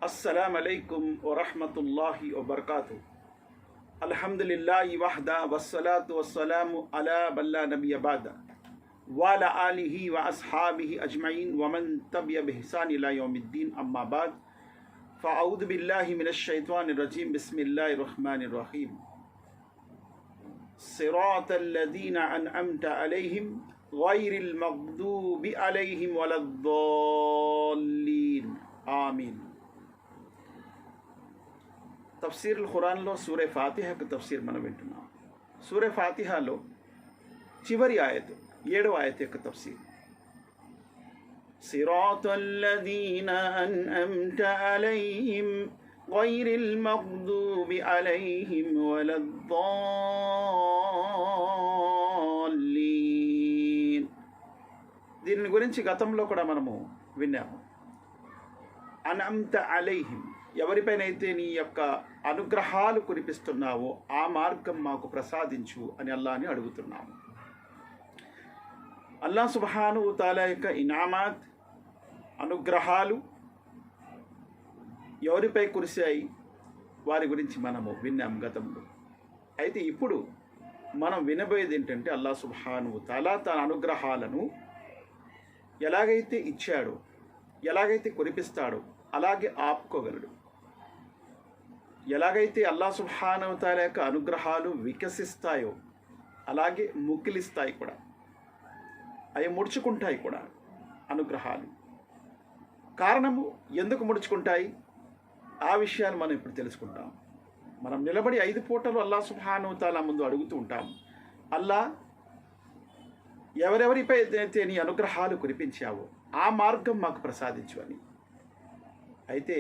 अस्सलाम अलैकुम व रहमतुल्लाहि व बरकातुहू। अल्हम्दुलिल्लाहि वहदा वस्सलातु वस्सलामु अला बल्ला नबिय्य बअदा व अला आलिहि व अस्हाबिहि अजमईन व मन तबिअ बिहसान इला यौमिद्दीन अम्मा बाद फ़अऊज़ु बिल्लाहि मिनश शैतानिर रजीम बिस्मिल्लाहिर रहमानिर रहीम। सिरातल लज़ीना अनअमत अलैहिम गैरिल मग़दूबि अलैहिम वलद्दाल्लीन। आमीन। తఫ్సీరుల్ ఖురాన్లో సూరే ఫాతిహాకు తఫ్సీర్ మనం వింటున్నాం. సూరే ఫాతిహాలో చివరి ఆయతు 7వ ఆయతు యొక్క తఫ్సీర్. సిరాతల్లదీన అన్అమ్త అలైహిం గైరిల్ మగ్దూబి అలైహిం వలద్దాల్లీన్. దీని గురించి గతంలో కూడా మనము విన్నాము. అన్అమ్త అలైహిం, ఎవరిపైనైతే నీ యొక్క అనుగ్రహాలు కురిపిస్తున్నావో ఆ మార్గం మాకు ప్రసాదించు అని అల్లాహ్ని అడుగుతున్నాము. అల్లాహ్ సుబ్హానహు వ తఆలా యొక్క ఇనామాత్, అనుగ్రహాలు ఎవరిపై కురిశాయి వారి గురించి మనము విన్నాం గతంలో. అయితే ఇప్పుడు మనం వినబోయేది ఏంటంటే అల్లాహ్ సుబ్హానహు వ తఆలా తన అనుగ్రహాలను ఎలాగైతే ఇచ్చాడో, ఎలాగైతే కురిపిస్తాడో అలాగే ఆపుకోగలడు. ఎలాగైతే అల్లాహ్ సుబ్హానహు వ తఆలా యొక్క అనుగ్రహాలు వికసిస్తాయో అలాగే ముక్కిలిస్తాయి కూడా, అవి ముడుచుకుంటాయి కూడా. అనుగ్రహాలు కారణము ఎందుకు ముడుచుకుంటాయి ఆ విషయాలు మనం ఇప్పుడు తెలుసుకుంటాం. మనం నిలబడి 5 పూటలు అల్లాహ్ సుబ్హానహు వ తఆలా ముందు అడుగుతూ ఉంటాం, అల్లాహ్ ఎవరెవరిపై అయితే నీ అనుగ్రహాలు కురిపించావో ఆ మార్గం మాకు ప్రసాదించు అని. అయితే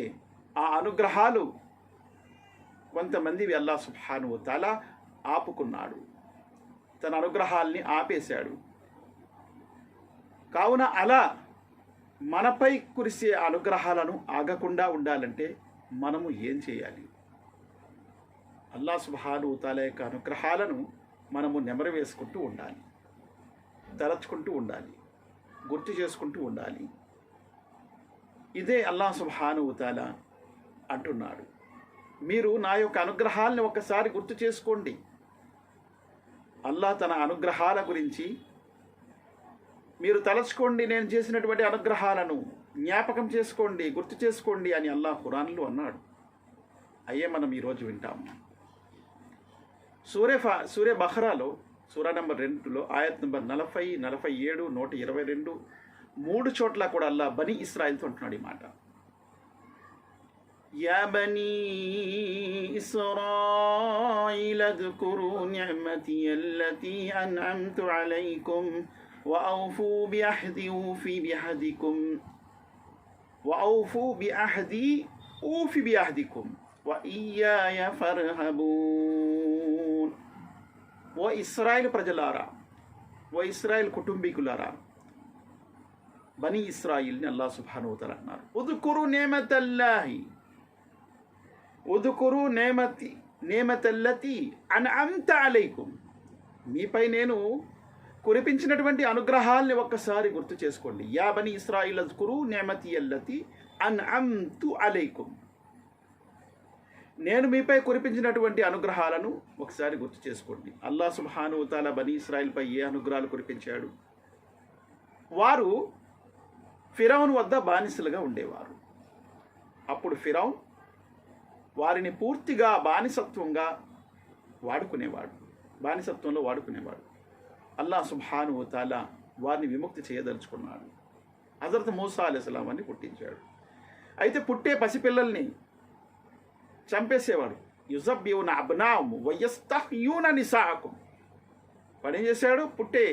ఆ అనుగ్రహాలు కొంతమందివి అల్లాహ్ సుబ్హానహు వ తఆలా ఆపుకున్నాడు, తన అనుగ్రహాల్ని ఆపేశాడు. కావున అలా మనపై కురిసే అనుగ్రహాలను ఆగకుండా ఉండాలంటే మనము ఏం చేయాలి? అల్లాహ్ సుబ్హానహు వ తఆలా యొక్క అనుగ్రహాలను మనము నెమరు వేసుకుంటూ ఉండాలి, తలచుకుంటూ ఉండాలి, గుర్తు చేసుకుంటూ ఉండాలి. ఇదే అల్లాహ్ సుబ్హానహు వ తఆలా అంటున్నాడు, మీరు నా యొక్క అనుగ్రహాలను ఒకసారి గుర్తు చేసుకోండి. అల్లాహ్ తన అనుగ్రహాల గురించి మీరు తలచుకోండి, నేను చేసినటువంటి అనుగ్రహాలను జ్ఞాపకం చేసుకోండి, గుర్తు చేసుకోండి అని అల్లాహ్ ఖురాన్లో అన్నాడు. అయ్యే మనం ఈరోజు వింటాము. సూరే బహరాలో సూరా నంబర్ 2లో ఆయత్ నంబర్ 40, 47, 122 3 చోట్ల కూడా అల్లాహ్ బనీ ఇస్రాయిల్తో అంటున్నాడు ఈ మాట. యా బనీ ఇస్రాయిల్ అద్కురు నిఅమతి అల్లతి అన్అమ్తు అలైకుం వఔఫూ బిఅహ్ది ఊఫి బిఅహ్దికుం వఔఫూ బిఅహ్ది ఊఫి బిఅహ్దికుం వఇయ్యాయ ఫర్హబూన్. ఓ ఇస్రాయిల్ ప్రజలారా, ఓ ఇస్రాయిల్ కుటుంబీకులారా, బనీ ఇస్రాయిల్ని అల్లాహ్ సుబ్హానహు వ తఆలా అన్నారు, ఉద్కురు నిఅమతల్లాహి, ఉద్కురు నిఅమతల్లతి అన్అమ్త అలైకుం, మీపై నేను కురిపించినటువంటి అనుగ్రహాల్ని ఒక్కసారి గుర్తు చేసుకోండి. యా బనీ ఇస్రాయిల్ అజ్కురు నిఅమతి అల్లతి అన్అమ్తు అలైకుం, నేను మీపై కురిపించినటువంటి అనుగ్రహాలను ఒకసారి గుర్తు చేసుకోండి. అల్లాహ్ సుబ్హానహు వ తఆలా బనీ ఇస్రాయిల్పై ఏ అనుగ్రహాలు కురిపించాడు? వారు ఫిరౌన్ వద్ద బానిసలుగా ఉండేవారు. అప్పుడు ఫిరౌన్ వారిని పూర్తిగా బానిసత్వంలో వాడుకునేవాడు. అల్లాహ్ సుబ్హానహు వ తఆలా వారిని విముక్తి చేయదలుచుకున్నాడు. హజరత్ మూసా అలైహిస్సలాం అని పుట్టించాడు. అయితే పుట్టే పసిపిల్లల్ని చంపేసేవాడు. యుజబ్బియూన అబ్నాహుం వయస్తహ్యూన నిసాఅకుం, వాడు ఏం చేశాడు? పుట్టే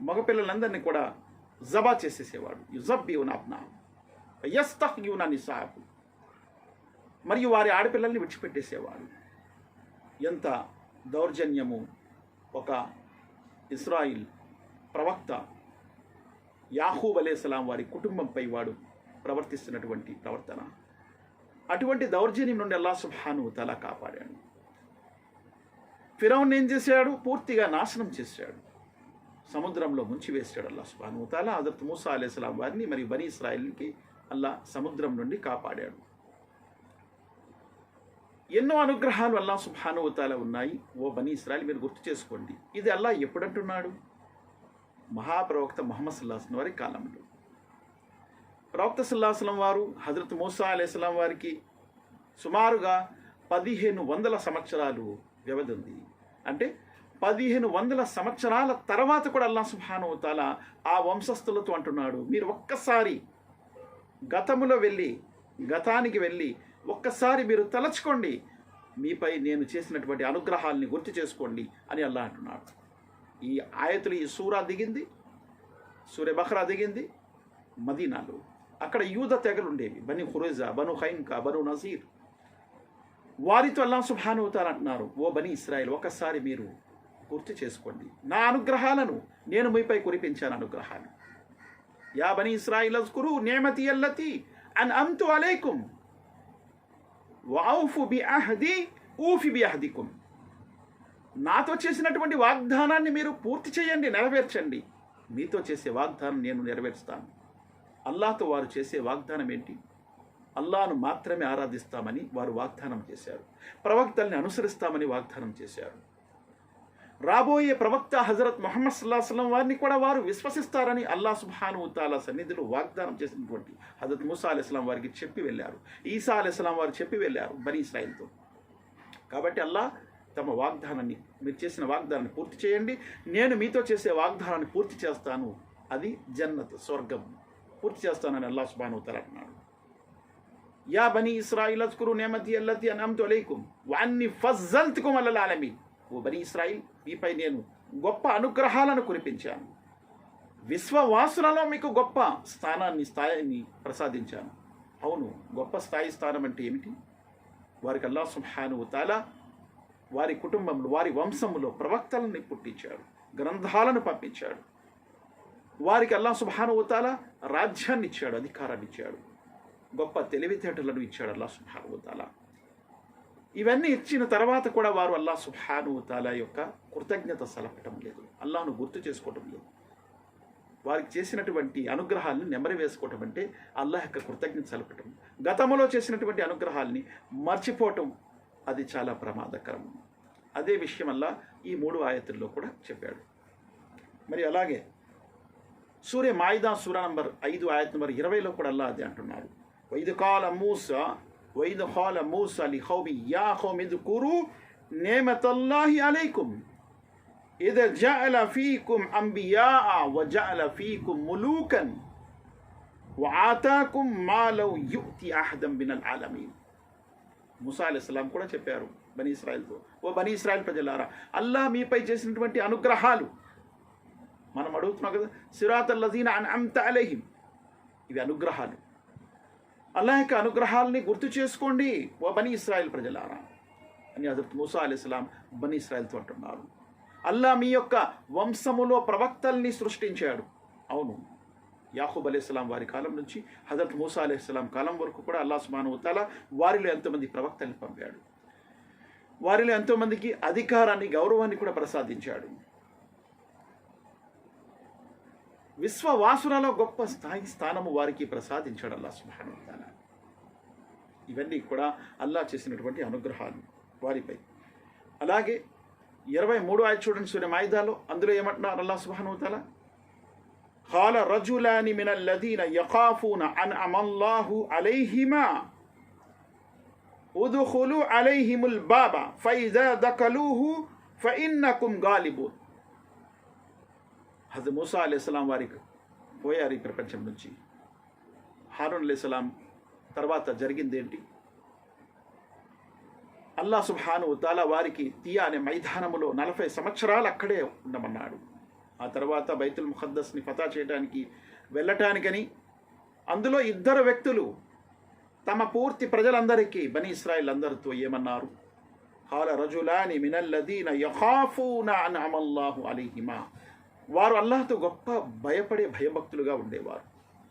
మగపిల్లలందరినీ కూడా జబా చేసేసేవాడు. యుజబ్బియూన అబ్నాహుం వయస్తహ్యూన నిసాఅకుం, మరియు వారి ఆడపిల్లల్ని విడిచిపెట్టేసేవాడు. ఎంత దౌర్జన్యము! ఒక ఇస్రాయిల్ ప్రవక్త యాహూబ్ అలైహిస్సలాం వారి కుటుంబంపై వాడు ప్రవర్తిస్తున్నటువంటి ప్రవర్తన. అటువంటి దౌర్జన్యం నుండి అల్లాహ్ సుబ్హానహు వ తఆలా కాపాడాడు. ఫిరౌన్ ఏం చేశాడు? పూర్తిగా నాశనం చేశాడు, సముద్రంలో ముంచివేశాడు అల్లాహ్ సుబ్హానహు వ తఆలా. హజరత్ మూసా అలైహిస్సలాం వారిని మరియు బనీ ఇస్రాయిల్కి అల్లాహ్ సముద్రం నుండి కాపాడాడు. ఎన్నో అనుగ్రహాలు అల్లాహ్ సుబ్హానహు వ తఆలా ఉన్నాయి. ఓ బనీ ఇస్రాయిల్ మీరు గుర్తు చేసుకోండి. ఇది అల్లాహ్ ఎప్పుడంటున్నాడు? మహాప్రవక్త ముహమ్మద్ సల్లల్లాహు అలైహి వసల్లం వారి కాలంలో. ప్రవక్త సల్లల్లాహు అలైహి వసల్లం వారు హజరత్ మూసా అలైహిస్సలాం వారికి సుమారుగా 1500 సంవత్సరాలు వ్యవధి ఉంది. అంటే 1500 సంవత్సరాల తర్వాత కూడా అల్లాహ్ సుబ్హానహు వ తఆలా ఆ వంశస్థులతో అంటున్నాడు, మీరు ఒక్కసారి గతానికి వెళ్ళి ఒక్కసారి మీరు తలచుకోండి, మీపై నేను చేసినటువంటి అనుగ్రహాలని గుర్తు చేసుకోండి అని అల్లాహ్ అంటున్నాడు. ఈ ఆయతులు, ఈ సూరే బఖరా దిగింది మదీనాలో. అక్కడ యూద తెగలు ఉండేవి, బనీ ఖురైజా, బను ఖైన్కా, బను నజీర్. వారితో అల్లాహ్ సుబ్హానహు వ తఆలా అంటున్నారు, ఓ బనీ ఇస్రాయిల్ ఒక్కసారి మీరు గుర్తు చేసుకోండి నా అనుగ్రహాలను, నేను మీపై కురిపించాను అనుగ్రహాలు. యా బనీ ఇస్రాయిల్ అజ్కురు నిఅమతి అల్లతి అన్అమ్తు అలైకుం వఔఫు బిఅహ్ది ఊఫి బిఅహ్దికుం. నాతో చేసినటువంటి వాగ్దానాన్ని మీరు పూర్తి చేయండి, నెరవేర్చండి. మీతో చేసే వాగ్దానం నేను నెరవేరుస్తాను. అల్లాహ్తో వారు చేసే వాగ్దానం ఏంటి? అల్లాహ్ను మాత్రమే ఆరాధిస్తామని వారు వాగ్దానం చేశారు. ప్రవక్తల్ని అనుసరిస్తామని వాగ్దానం చేశారు. రాబోయే ప్రవక్త హజరత్ ముహమ్మద్ సల్లల్లాహు అలైహి వసల్లం వారిని కూడా వారు విశ్వసిస్తారని అల్లాహ్ సుబ్హానహు వ తఆలా సన్నిధిలో వాగ్దానం చేసినటువంటి హజరత్ మూసా అలైహిస్సలాం వారికి చెప్పి వెళ్ళారు. ఈసా అలైహిస్సలాం వారు చెప్పి వెళ్ళారు బనీ ఇస్రాయిల్తో. కాబట్టి అల్లాహ్ తమ వాగ్దానాన్ని, మీరు చేసిన వాగ్దానాన్ని పూర్తి చేయండి, నేను మీతో చేసే వాగ్దానాన్ని పూర్తి చేస్తాను, అది జన్నత్, స్వర్గం పూర్తి చేస్తానని అల్లాహ్ సుబ్హానహు వ తఆలా అన్నాడు. యా బనీ ఇస్రాయిల్ అజ్కురు నిఅమతి అల్లతి అన్అమ్తు అలైకుం వఅన్నీ ఫజ్జల్తుకుం అలల్ ఆలమీన్. ఓ బనీ ఇస్రాయిల్, మీపై నేను గొప్ప అనుగ్రహాలను కురిపించాను, విశ్వవాసులలో మీకు గొప్ప స్థాయిని ప్రసాదించాను. అవును, గొప్ప స్థానం అంటే ఏమిటి? వారికి అల్లాహ్ సుబ్హానహు వ తఆలా వారి కుటుంబంలో, వారి వంశంలో ప్రవక్తలని పుట్టించాడు, గ్రంథాలను పంపించాడు. వారికి అల్లాహ్ సుబ్హానహు వ తఆలా రాజ్యాన్ని ఇచ్చాడు, అధికారాన్ని ఇచ్చాడు, గొప్ప తెలివితేటలను ఇచ్చాడు అల్లాహ్ సుబ్హానహు వ తఆలా. ఇవన్నీ ఇచ్చిన తర్వాత కూడా వారు అల్లాహ్ సుబ్హానహు వ తఆలా యొక్క కృతజ్ఞత సలపటం లేదు, అల్లాహ్ను గుర్తు చేసుకోవటం లేదు. వారికి చేసినటువంటి అనుగ్రహాలను నెమరు వేసుకోవటం అంటే అల్లాహ్ యొక్క కృతజ్ఞత సలపటం. గతంలో చేసినటువంటి అనుగ్రహాలని మర్చిపోవటం, అది చాలా ప్రమాదకరం. అదే విషయం అల్లాహ్ ఈ 3 ఆయతుల్లో కూడా చెప్పాడు. మరి అలాగే సూరే మాయిదా సూరా నంబర్ 5 ఆయత్ నంబర్ 20లో కూడా అల్లాహ్ అదే అంటున్నాడు. వైద్ ఖాల మూసా లిఖౌమి యా ఖౌమి ఉజ్కురు నిఅమతల్లాహి అలైకుం ఇద్ జఅల ఫీకుం అంబియాఅ వజఅల ఫీకుం ములూకన్ వఆతాకుం మా లౌ యు'తి అహదం మినల్ ఆలమీన్. మూసా అలైహిస్సలాం కూడా చెప్పారు బనీ ఇస్రాయిల్తో, ఓ బనీ ఇస్రాయిల్ ప్రజలారా, అల్లాహ్ మీపై చేసినటువంటి అనుగ్రహాలు, మనం అడుగుతున్నాం కదా, సిరాతల్ లజీన అన్అమ్త అలైహిం, ఇవి అనుగ్రహాలు. అల్లాహ్ యొక్క అనుగ్రహాలని గుర్తు చేసుకోండి ఓ బనీ ఇస్రాయిల్ ప్రజలారా అని హజరత్ మూసా అలైహిస్సలాం బనీ ఇస్రాయిల్తో అంటున్నారు. అల్లాహ్ మీ యొక్క వంశములో ప్రవక్తల్ని సృష్టించాడు. అవును, యాకూబ్ అలైహిస్సలాం వారి కాలం నుంచి హజరత్ మూసా అలైహిస్సలాం కాలం వరకు కూడా అల్లాహ్ సుబ్హానహు వ తఆలా వారిలో ఎంతోమంది ప్రవక్తల్ని పంపాడు, వారిలో ఎంతోమందికి అధికారాన్ని, గౌరవాన్ని కూడా ప్రసాదించాడు. విశ్వవాసులలో గొప్ప స్థానము వారికి ప్రసాదించాడు అల్లాహ్ సుబ్హానహు వ తఆలా. ఇవన్నీ కూడా అల్లాహ్ చేసినటువంటి అనుగ్రహాలు వారిపై. అలాగే 23 ఆయత చూడండి సూరా మాయిదాలో, అందులో ఏమంటున్నారు అల్లాహ్ సుబ్హానహు వ తఆలా, ఖాల రజులాని మినల్ లదీన యఖాఫూన అన్అమల్లాహు అలైహిమా ఉద్ఖులు అలైహిముల్ బాబ ఫైజా దఖలూహు ఫఇన్నకుం గాలిబూన్. హజరత్ మూసా అలైహిస్సలాం వారికి పోయారు ఈ ప్రపంచం నుంచి. హారూన్ అలైహిస్సలాం తర్వాత జరిగిందేంటి? అల్లాహ్ సుబ్హానహు వ తఆలా వారికి తియా అనే మైదానములో 40 సంవత్సరాలు అక్కడే ఉండమన్నాడు. ఆ తర్వాత బైతుల్ ముఖద్దస్ని ఫతా చేయడానికి వెళ్ళటానికని అందులో 2 వ్యక్తులు తమ పూర్తి ప్రజలందరికీ, బనీ ఇస్రాయిల్ అందరితో ఏమన్నారు? ఖాల రజులాని మినల్లదీన యఖాఫూన అన్అమల్లాహు అలైహిమా. వారు అల్లాహ్తో గొప్ప భయపడే భయభక్తులుగా ఉండేవారు.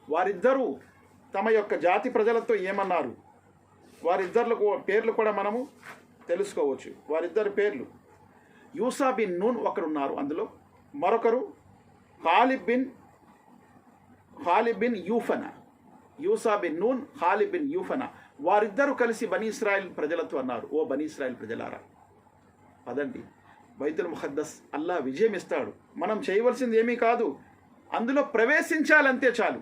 వారిద్దరూ తమ యొక్క జాతి ప్రజలతో ఏమన్నారు? వారిద్దరు పేర్లు కూడా మనము తెలుసుకోవచ్చు. వారిద్దరి పేర్లు యూసా బిన్ నూన్ ఒకరున్నారు, అందులో మరొకరు ఖాలిబ్ బిన్ యూఫనా. యూసా బిన్ నూన్, ఖాలిబ్ బిన్ యూఫనా, వారిద్దరూ కలిసి బనీ ఇస్రాయిల్ ప్రజలతో అన్నారు, ఓ బనీ ఇస్రాయిల్ ప్రజలారా, పదండి, బైతుల్ ముఖద్దస్ అల్లా విజయం ఇస్తాడు, మనం చేయవలసింది ఏమీ కాదు, అందులో ప్రవేశించాలంతే చాలు,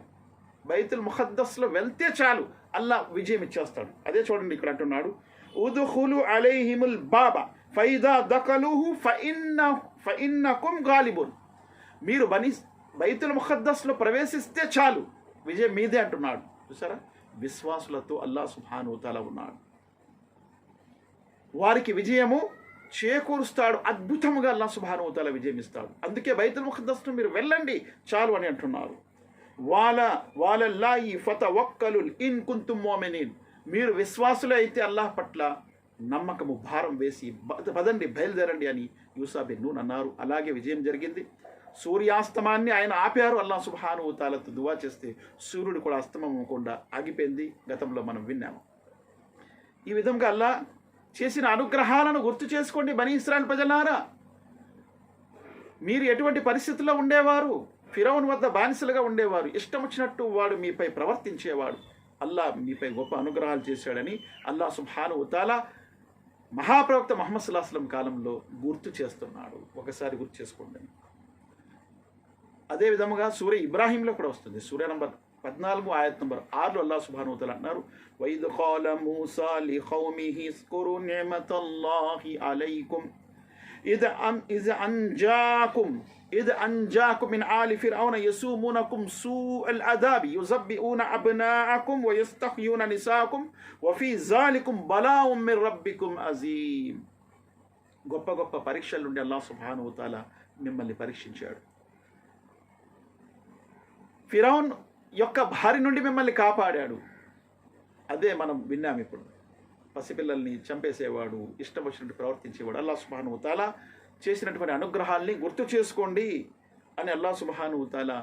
బైతుల్ ముఖద్దస్లో వెళ్తే చాలు, అల్లా విజయం ఇచ్చేస్తాడు. అదే చూడండి ఇక్కడ అంటున్నాడు, ఉదుఖులు అలైహిముల్ బాబా ఫైదా దఖలుహు ఫఇన్నకుం గాలిబున్. మీరు బైతుల్ ముఖద్దస్లో ప్రవేశిస్తే చాలు, విజయం మీదే అంటున్నాడు. చూసారా, విశ్వాసులతో అల్లా సుబ్హానహు వ తఆలా ఉన్నాడు, వారికి విజయము చేకూరుస్తాడు, అద్భుతముగా అల్లా సుబ్హానహు వ తఆలా విజయం ఇస్తాడు. అందుకే బైతుల్ ముఖద్దస్ను మీరు వెళ్ళండి చాలు అని అంటున్నారు. వాలల్లాహి ఫతవక్కలుల్ ఇన్ కుంతుం ముమినీన్. మీరు విశ్వాసులే అయితే అల్లాహ్ పట్ల నమ్మకము భారం వేసి పదండి, బయలుదేరండి అని యూసా బిన్ నూన్ అన్నారు. అలాగే విజయం జరిగింది. సూర్యాస్తమాన్ని ఆయన ఆపారు. అల్లాహ్ సుబ్హానహు వ తఆలాతో దువా చేస్తే సూర్యుడు కూడా అస్తమకుండా ఆగిపోయింది. గతంలో మనం విన్నాము. ఈ విధంగా అల్లాహ్ చేసిన అనుగ్రహాలను గుర్తు చేసుకోండి బనీ ఇస్రాయిల్ ప్రజలారా. మీరు ఎటువంటి పరిస్థితుల్లో ఉండేవారు? ఫిరౌన్ వద్ద బానిసలుగా ఉండేవారు, ఇష్టం వచ్చినట్టు వాడు మీపై ప్రవర్తించేవాడు. అల్లాహ్ మీపై గొప్ప అనుగ్రహాలు చేశాడని అల్లాహ్ సుబ్హానహు వ తఆలా మహాప్రవక్త ముహమ్మద్ సల్లల్లాహు అలైహి వసల్లం కాలంలో గుర్తు చేస్తున్నాడు. ఒకసారి గుర్తు చేసుకోండి. అదే విధముగా సూర్య ఇబ్రాహీంలో కూడా వస్తుంది. సూర్య నంబర్ 14 ఆయత్ నంబర్ 6లో అల్లాహ్ సుబ్హానహు వ తఆలా అన్నారు, వైద్ ఖాల మూసా లిఖౌమిహి ఇస్కురు నిఅమతల్లాహి అలైకుం إذ أنجاكم من آل فرعون يسومونكم سوء العذاب يذبحون أبناءكم ويستحيون نساءكم وفي ذلكم بلاء من ربكم عظيم. గొప్ప గొప్ప పరీక్షల నుండి అల్లాహ్ సుబ్హానహు వ తఆలా మిమ్మల్ని పరీక్షించాడు. ఫిరౌన్ యొక్క భార్య నుండి మిమ్మల్ని కాపాడాడు. అదే మనం విన్నాం. ఇప్పుడు పసిపిల్లల్ని చంపేసేవాడు, ఇష్టం వచ్చినట్టు ప్రవర్తించేవాడు. అల్లాహ్ సుబ్హానహు వ తఆలా చేసినటువంటి అనుగ్రహాల్ని గుర్తు చేసుకోండి అని అల్లాహ్ సుబ్హానహు వ తఆలా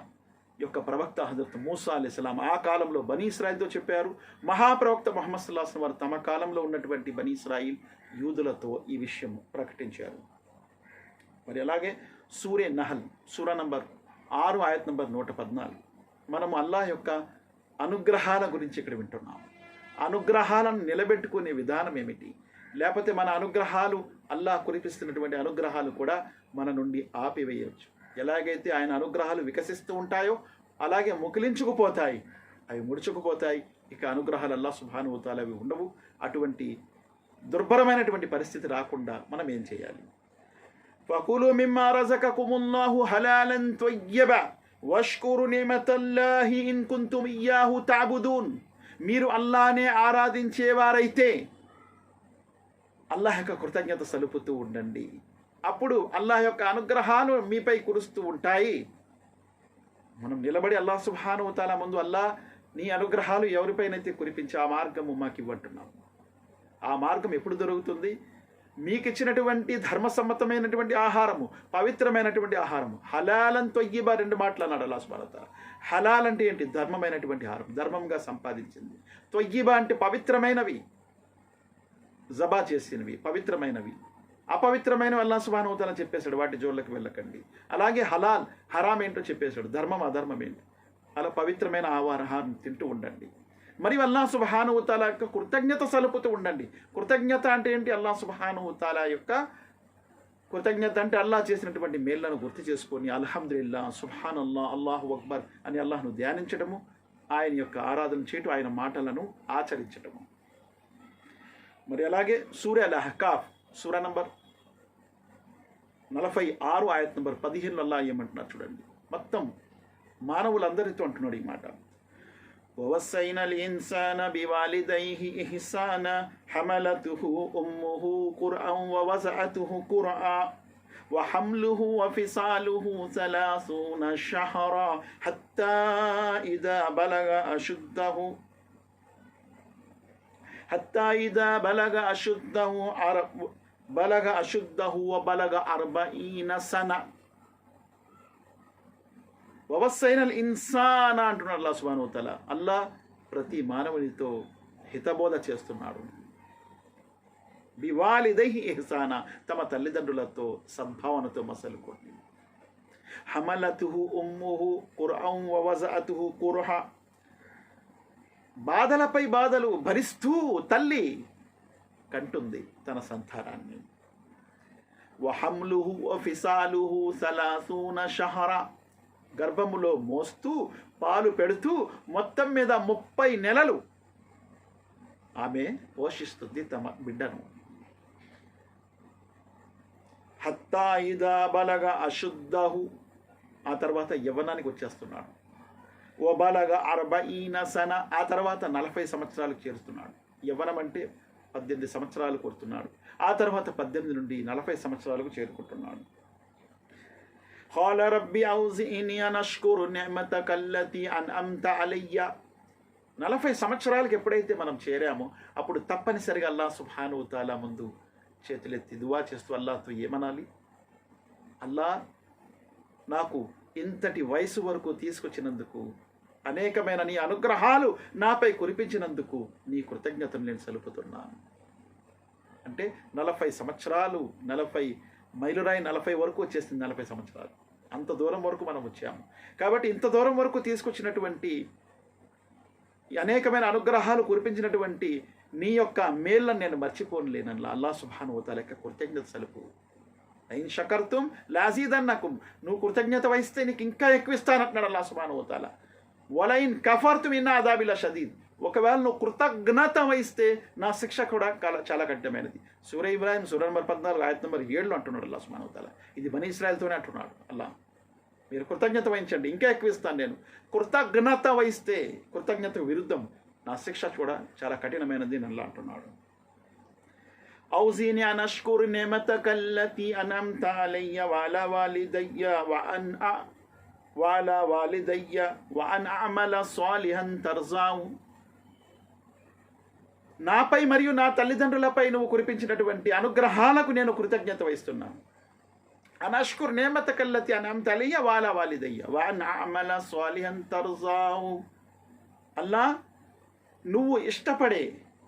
యొక్క ప్రవక్త హజరత్ మూసా అలైహిస్సలాం ఆ కాలంలో బనీ ఇస్రాయిల్తో చెప్పారు. మహాప్రవక్త ముహమ్మద్ సల్లల్లాహు అలైహి వసల్లం వారు తమ కాలంలో ఉన్నటువంటి బనీ ఇస్రాయిల్ యూదులతో ఈ విషయం ప్రకటించారు. మరి అలాగే సూరే నహల్ సూరా నంబర్ 6 ఆయత్ నంబర్ 114 మనము అల్లాహ్ యొక్క అనుగ్రహాల గురించి ఇక్కడ వింటున్నాము. అనుగ్రహాలను నిలబెట్టుకునే విధానం ఏమిటి? లేకపోతే మన అనుగ్రహాలు అల్లాహ్ కురిపిస్తున్నటువంటి అనుగ్రహాలు కూడా మన నుండి ఆపివేయవచ్చు. ఎలాగైతే ఆయన అనుగ్రహాలు వికసిస్తూ ఉంటాయో అలాగే ముకిలించుకుపోతాయి, అవి ముడుచుకుపోతాయి. ఇక అనుగ్రహాలు అల్లాహ్ సుబ్హానహు వ తఆలా ఉండవు. అటువంటి దుర్భరమైనటువంటి పరిస్థితి రాకుండా మనం ఏం చేయాలి? ఫకులు మిమ్మా రజకకుముల్లాహు హలాలన్ త్వయ్యిబా వష్కురు నిమతల్లాహి ఇన్ కుంతుం ఇయ్యాహు తఅబుదూన్. మీరు అల్లాహ్నే ఆరాధించేవారైతే అల్లాహ్ యొక్క కృతజ్ఞత సలుపుతూ ఉండండి. అప్పుడు అల్లాహ్ యొక్క అనుగ్రహాలు మీపై కురుస్తూ ఉంటాయి. మనం నిలబడి అల్లాహ్ సుబ్హానహు వ తఆలా ముందు, అల్లాహ్ నీ అనుగ్రహాలు ఎవరిపైనైతే కురిపించి ఆ మార్గము మాకు ఇవ్వంటున్నాము. ఆ మార్గం ఎప్పుడు దొరుకుతుంది? మీకు ఇచ్చినటువంటి ధర్మసమ్మతమైనటువంటి ఆహారము, పవిత్రమైనటువంటి ఆహారము. హలాలన్ తొయ్యిబా 2 మాటలు అన్నాడు అల్లాహ్ సుబ్హానహు వ తఆలా. హలాల్ అంటే ఏంటి? ధర్మమైనటువంటి ఆహారం, ధర్మంగా సంపాదించింది. తొయ్యిబా అంటే పవిత్రమైనవి, జబా చేసినవి, పవిత్రమైనవి. అపవిత్రమైనవి అల్లాహ్ సుబ్హానహు వ తఆలా చెప్పేశాడు, వాటి జోళ్ళకి వెళ్ళకండి. అలాగే హలాల్ హరాం ఏంటో చెప్పేశాడు, ధర్మం అధర్మం ఏంటి. అలా పవిత్రమైన ఆహారం తింటూ ఉండండి. మరియు అల్లాహ్ సుబ్హానహు వ తఆలా యొక్క కృతజ్ఞత సలుపుతూ ఉండండి. కృతజ్ఞత అంటే ఏంటి? అల్లాహ్ సుబ్హానహు వ తఆలా యొక్క కృతజ్ఞత అంటే అల్లాహ్ చేసినటువంటి మేళ్లను గుర్తు చేసుకొని అల్హమ్దులిల్లాహ్, సుబ్హానల్లాహ్, అల్లాహు అక్బర్ అని అల్లాహ్ను ధ్యానించడము, ఆయన యొక్క ఆరాధన చేయటం, ఆయన మాటలను ఆచరించటము. మరి అలాగే సూర అల్ అహ్కాఫ్ సూరా నంబర్ 46 ఆయత్ నంబర్ 15 అల్లాహ్ ఏమంటున్నారు చూడండి. మొత్తం మానవులందరితో అంటున్నాడు ఈ మాట. ووصينا الإنسان بوالديه إحسانا حملته أمه كرها ووضعته كرها وحمله وفصاله 30 شهرا حتى إذا بلغ أشده وبلغ 40 سنة. వవస్సైనల్ ఇన్సాన్ అంటున్నాడు అల్లాహ్ సుబ్హానహు వ తఆలా. అల్లాహ్ ప్రతి మానవునితో హితబోధ చేస్తున్నాడు. బివాలిదైహి ఇహ్సానా, తమ తల్లిదండ్రులతో సద్భావనతో మసలుకోండి. హమలతుహు ఉమ్ముహు కుర్అన్ వవజఅతుహు కుర్హా, బాధలపై బాధలు భరిస్తూ తల్లి కంటుంది తన సంతానాన్ని. వహమ్లుహు వఫిసాలుహు సలాసూన షహరా, గర్భములో మోస్తూ పాలు పెడుతూ మొత్తం మీద 30 నెలలు ఆమె పోషిస్తుంది తమ బిడ్డను. హత్తా ఇదా బలగ అశుద్ధహు, ఆ తర్వాత యవ్వనానికి వచ్చేస్తున్నాడు. వబలగ 40 సన, ఆ తర్వాత 40 సంవత్సరాలకు చేరుస్తున్నాడు. యవ్వనం అంటే 18 సంవత్సరాలు కొడుతున్నాడు. ఆ తర్వాత 18 నుండి 40 సంవత్సరాలకు చేరుకుంటున్నాడు. ఖాల రబ్బి ఔజిని అన్ అష్కురు నిఅమతక అల్లతి అన్అమ్త అలయ్య. 40 సంవత్సరాలకు ఎప్పుడైతే మనం చేరామో అప్పుడు తప్పనిసరిగా అల్లాహ్ సుబ్హానహు వ తఆలా ముందు చేతులెత్తి దువా చేస్తూ అల్లాహ్తో ఏమనాలి? అల్లాహ్, నాకు ఇంతటి వయసు వరకు తీసుకొచ్చినందుకు, అనేకమైన నీ అనుగ్రహాలు నాపై కురిపించినందుకు నీ కృతజ్ఞతను నేను సలుపుతున్నాను. అంటే 40 సంవత్సరాలు, 40 మైలురాయి 40 వరకు వచ్చేసింది. 40 సంవత్సరాలు అంత దూరం వరకు మనం వచ్చాము. కాబట్టి ఇంత దూరం వరకు తీసుకొచ్చినటువంటి అనేకమైన అనుగ్రహాలు కురిపించినటువంటి నీ యొక్క మేళ్ళను నేను మర్చిపోలేనల్లా. అల్లాహ్ సుబ్హానహు వ తఆలా యొక్క కృతజ్ఞత సలుపు. ఇన్ షకర్తుం లాజీదన్నకుం, నువ్వు కృతజ్ఞత వహిస్తే నీకు ఇంకా ఎక్కువ ఇస్తానంటున్నాడు అల్లాహ్ సుబ్హానహు వ తఆలా. వలైన్ కఫర్తుం ఇన్న అదాబి లషదీద్, ఒకవేళ నువ్వు కృతజ్ఞత వహిస్తే నా శిక్ష కూడా చాలా కఠినమైనది. సూర ఇబ్రాహిం సూర నంబర్ 14 ఆయత్ నంబర్ 7 అంటున్నాడు అల్లాహ్ సుబ్హానహు వ తఆలా. ఇది బనీ ఇశ్రాయేల్తోనే అంటున్నాడు అల్లాహ్. మీరు కృతజ్ఞత వహించండి, ఇంకా ఎక్కువ ఇస్తాను నేను. కృతజ్ఞత వహిస్తే, కృతజ్ఞతకు విరుద్ధం, నా శిక్ష కూడా చాలా కఠినమైనది అని అల్లాహ్ అంటున్నాడు. ఔజీని అన్ అష్కురు నిఅమతక అల్లతి అన్అమ్త అలయ్య వఅలా వాలిదయ్య వఅన్ అఅమల సాలిహన్ తర్జావు. నాపై మరియు నా తల్లిదండ్రులపై నువ్వు కురిపించినటువంటి అనుగ్రహాలకు నేను కృతజ్ఞత వహిస్తున్నాను. అన్ అష్కుర్ నిఅమతక అల్లతి అన్అమ్త అలయ్య వఅలా వాలిదయ్య వఅన్ అఅమల సాలిహన్ తర్జావు. అల్లాహ్, నువ్వు ఇష్టపడే,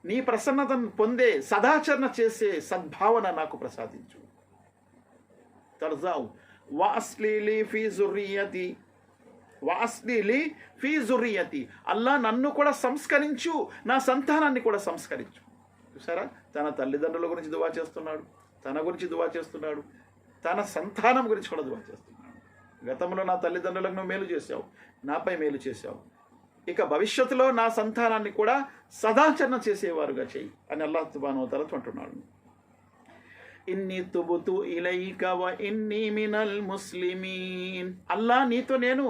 నీ ప్రసన్నతను పొందే, సదాచరణ చేసే సద్భావన నాకు ప్రసాదించు. తర్జావు వాస్లీలి ఫీ జుర్రియతి, అల్లాహ్ నన్ను కూడా సంస్కరించు, నా సంతానాన్ని కూడా సంస్కరించు. చూసారా, తన తల్లిదండ్రుల గురించి దువా చేస్తున్నాడు, తన గురించి దువా చేస్తున్నాడు, తన సంతానం గురించి కూడా దువా చేస్తున్నాడు. గతంలో నా తల్లిదండ్రులకు నువ్వు మేలు చేశావు, నాపై మేలు చేశావు, ఇక భవిష్యత్తులో నా సంతానాన్ని కూడా సదాచరణ చేసేవారుగా చేయి అని అల్లాహ్ సుబ్హానహు వ తఆలా అంటున్నాడు. ఇన్ని తుబుతు ఇలైక వ ఇన్ని మినల్ ముస్లిమీన్, అల్లాహ్ నీతో నేను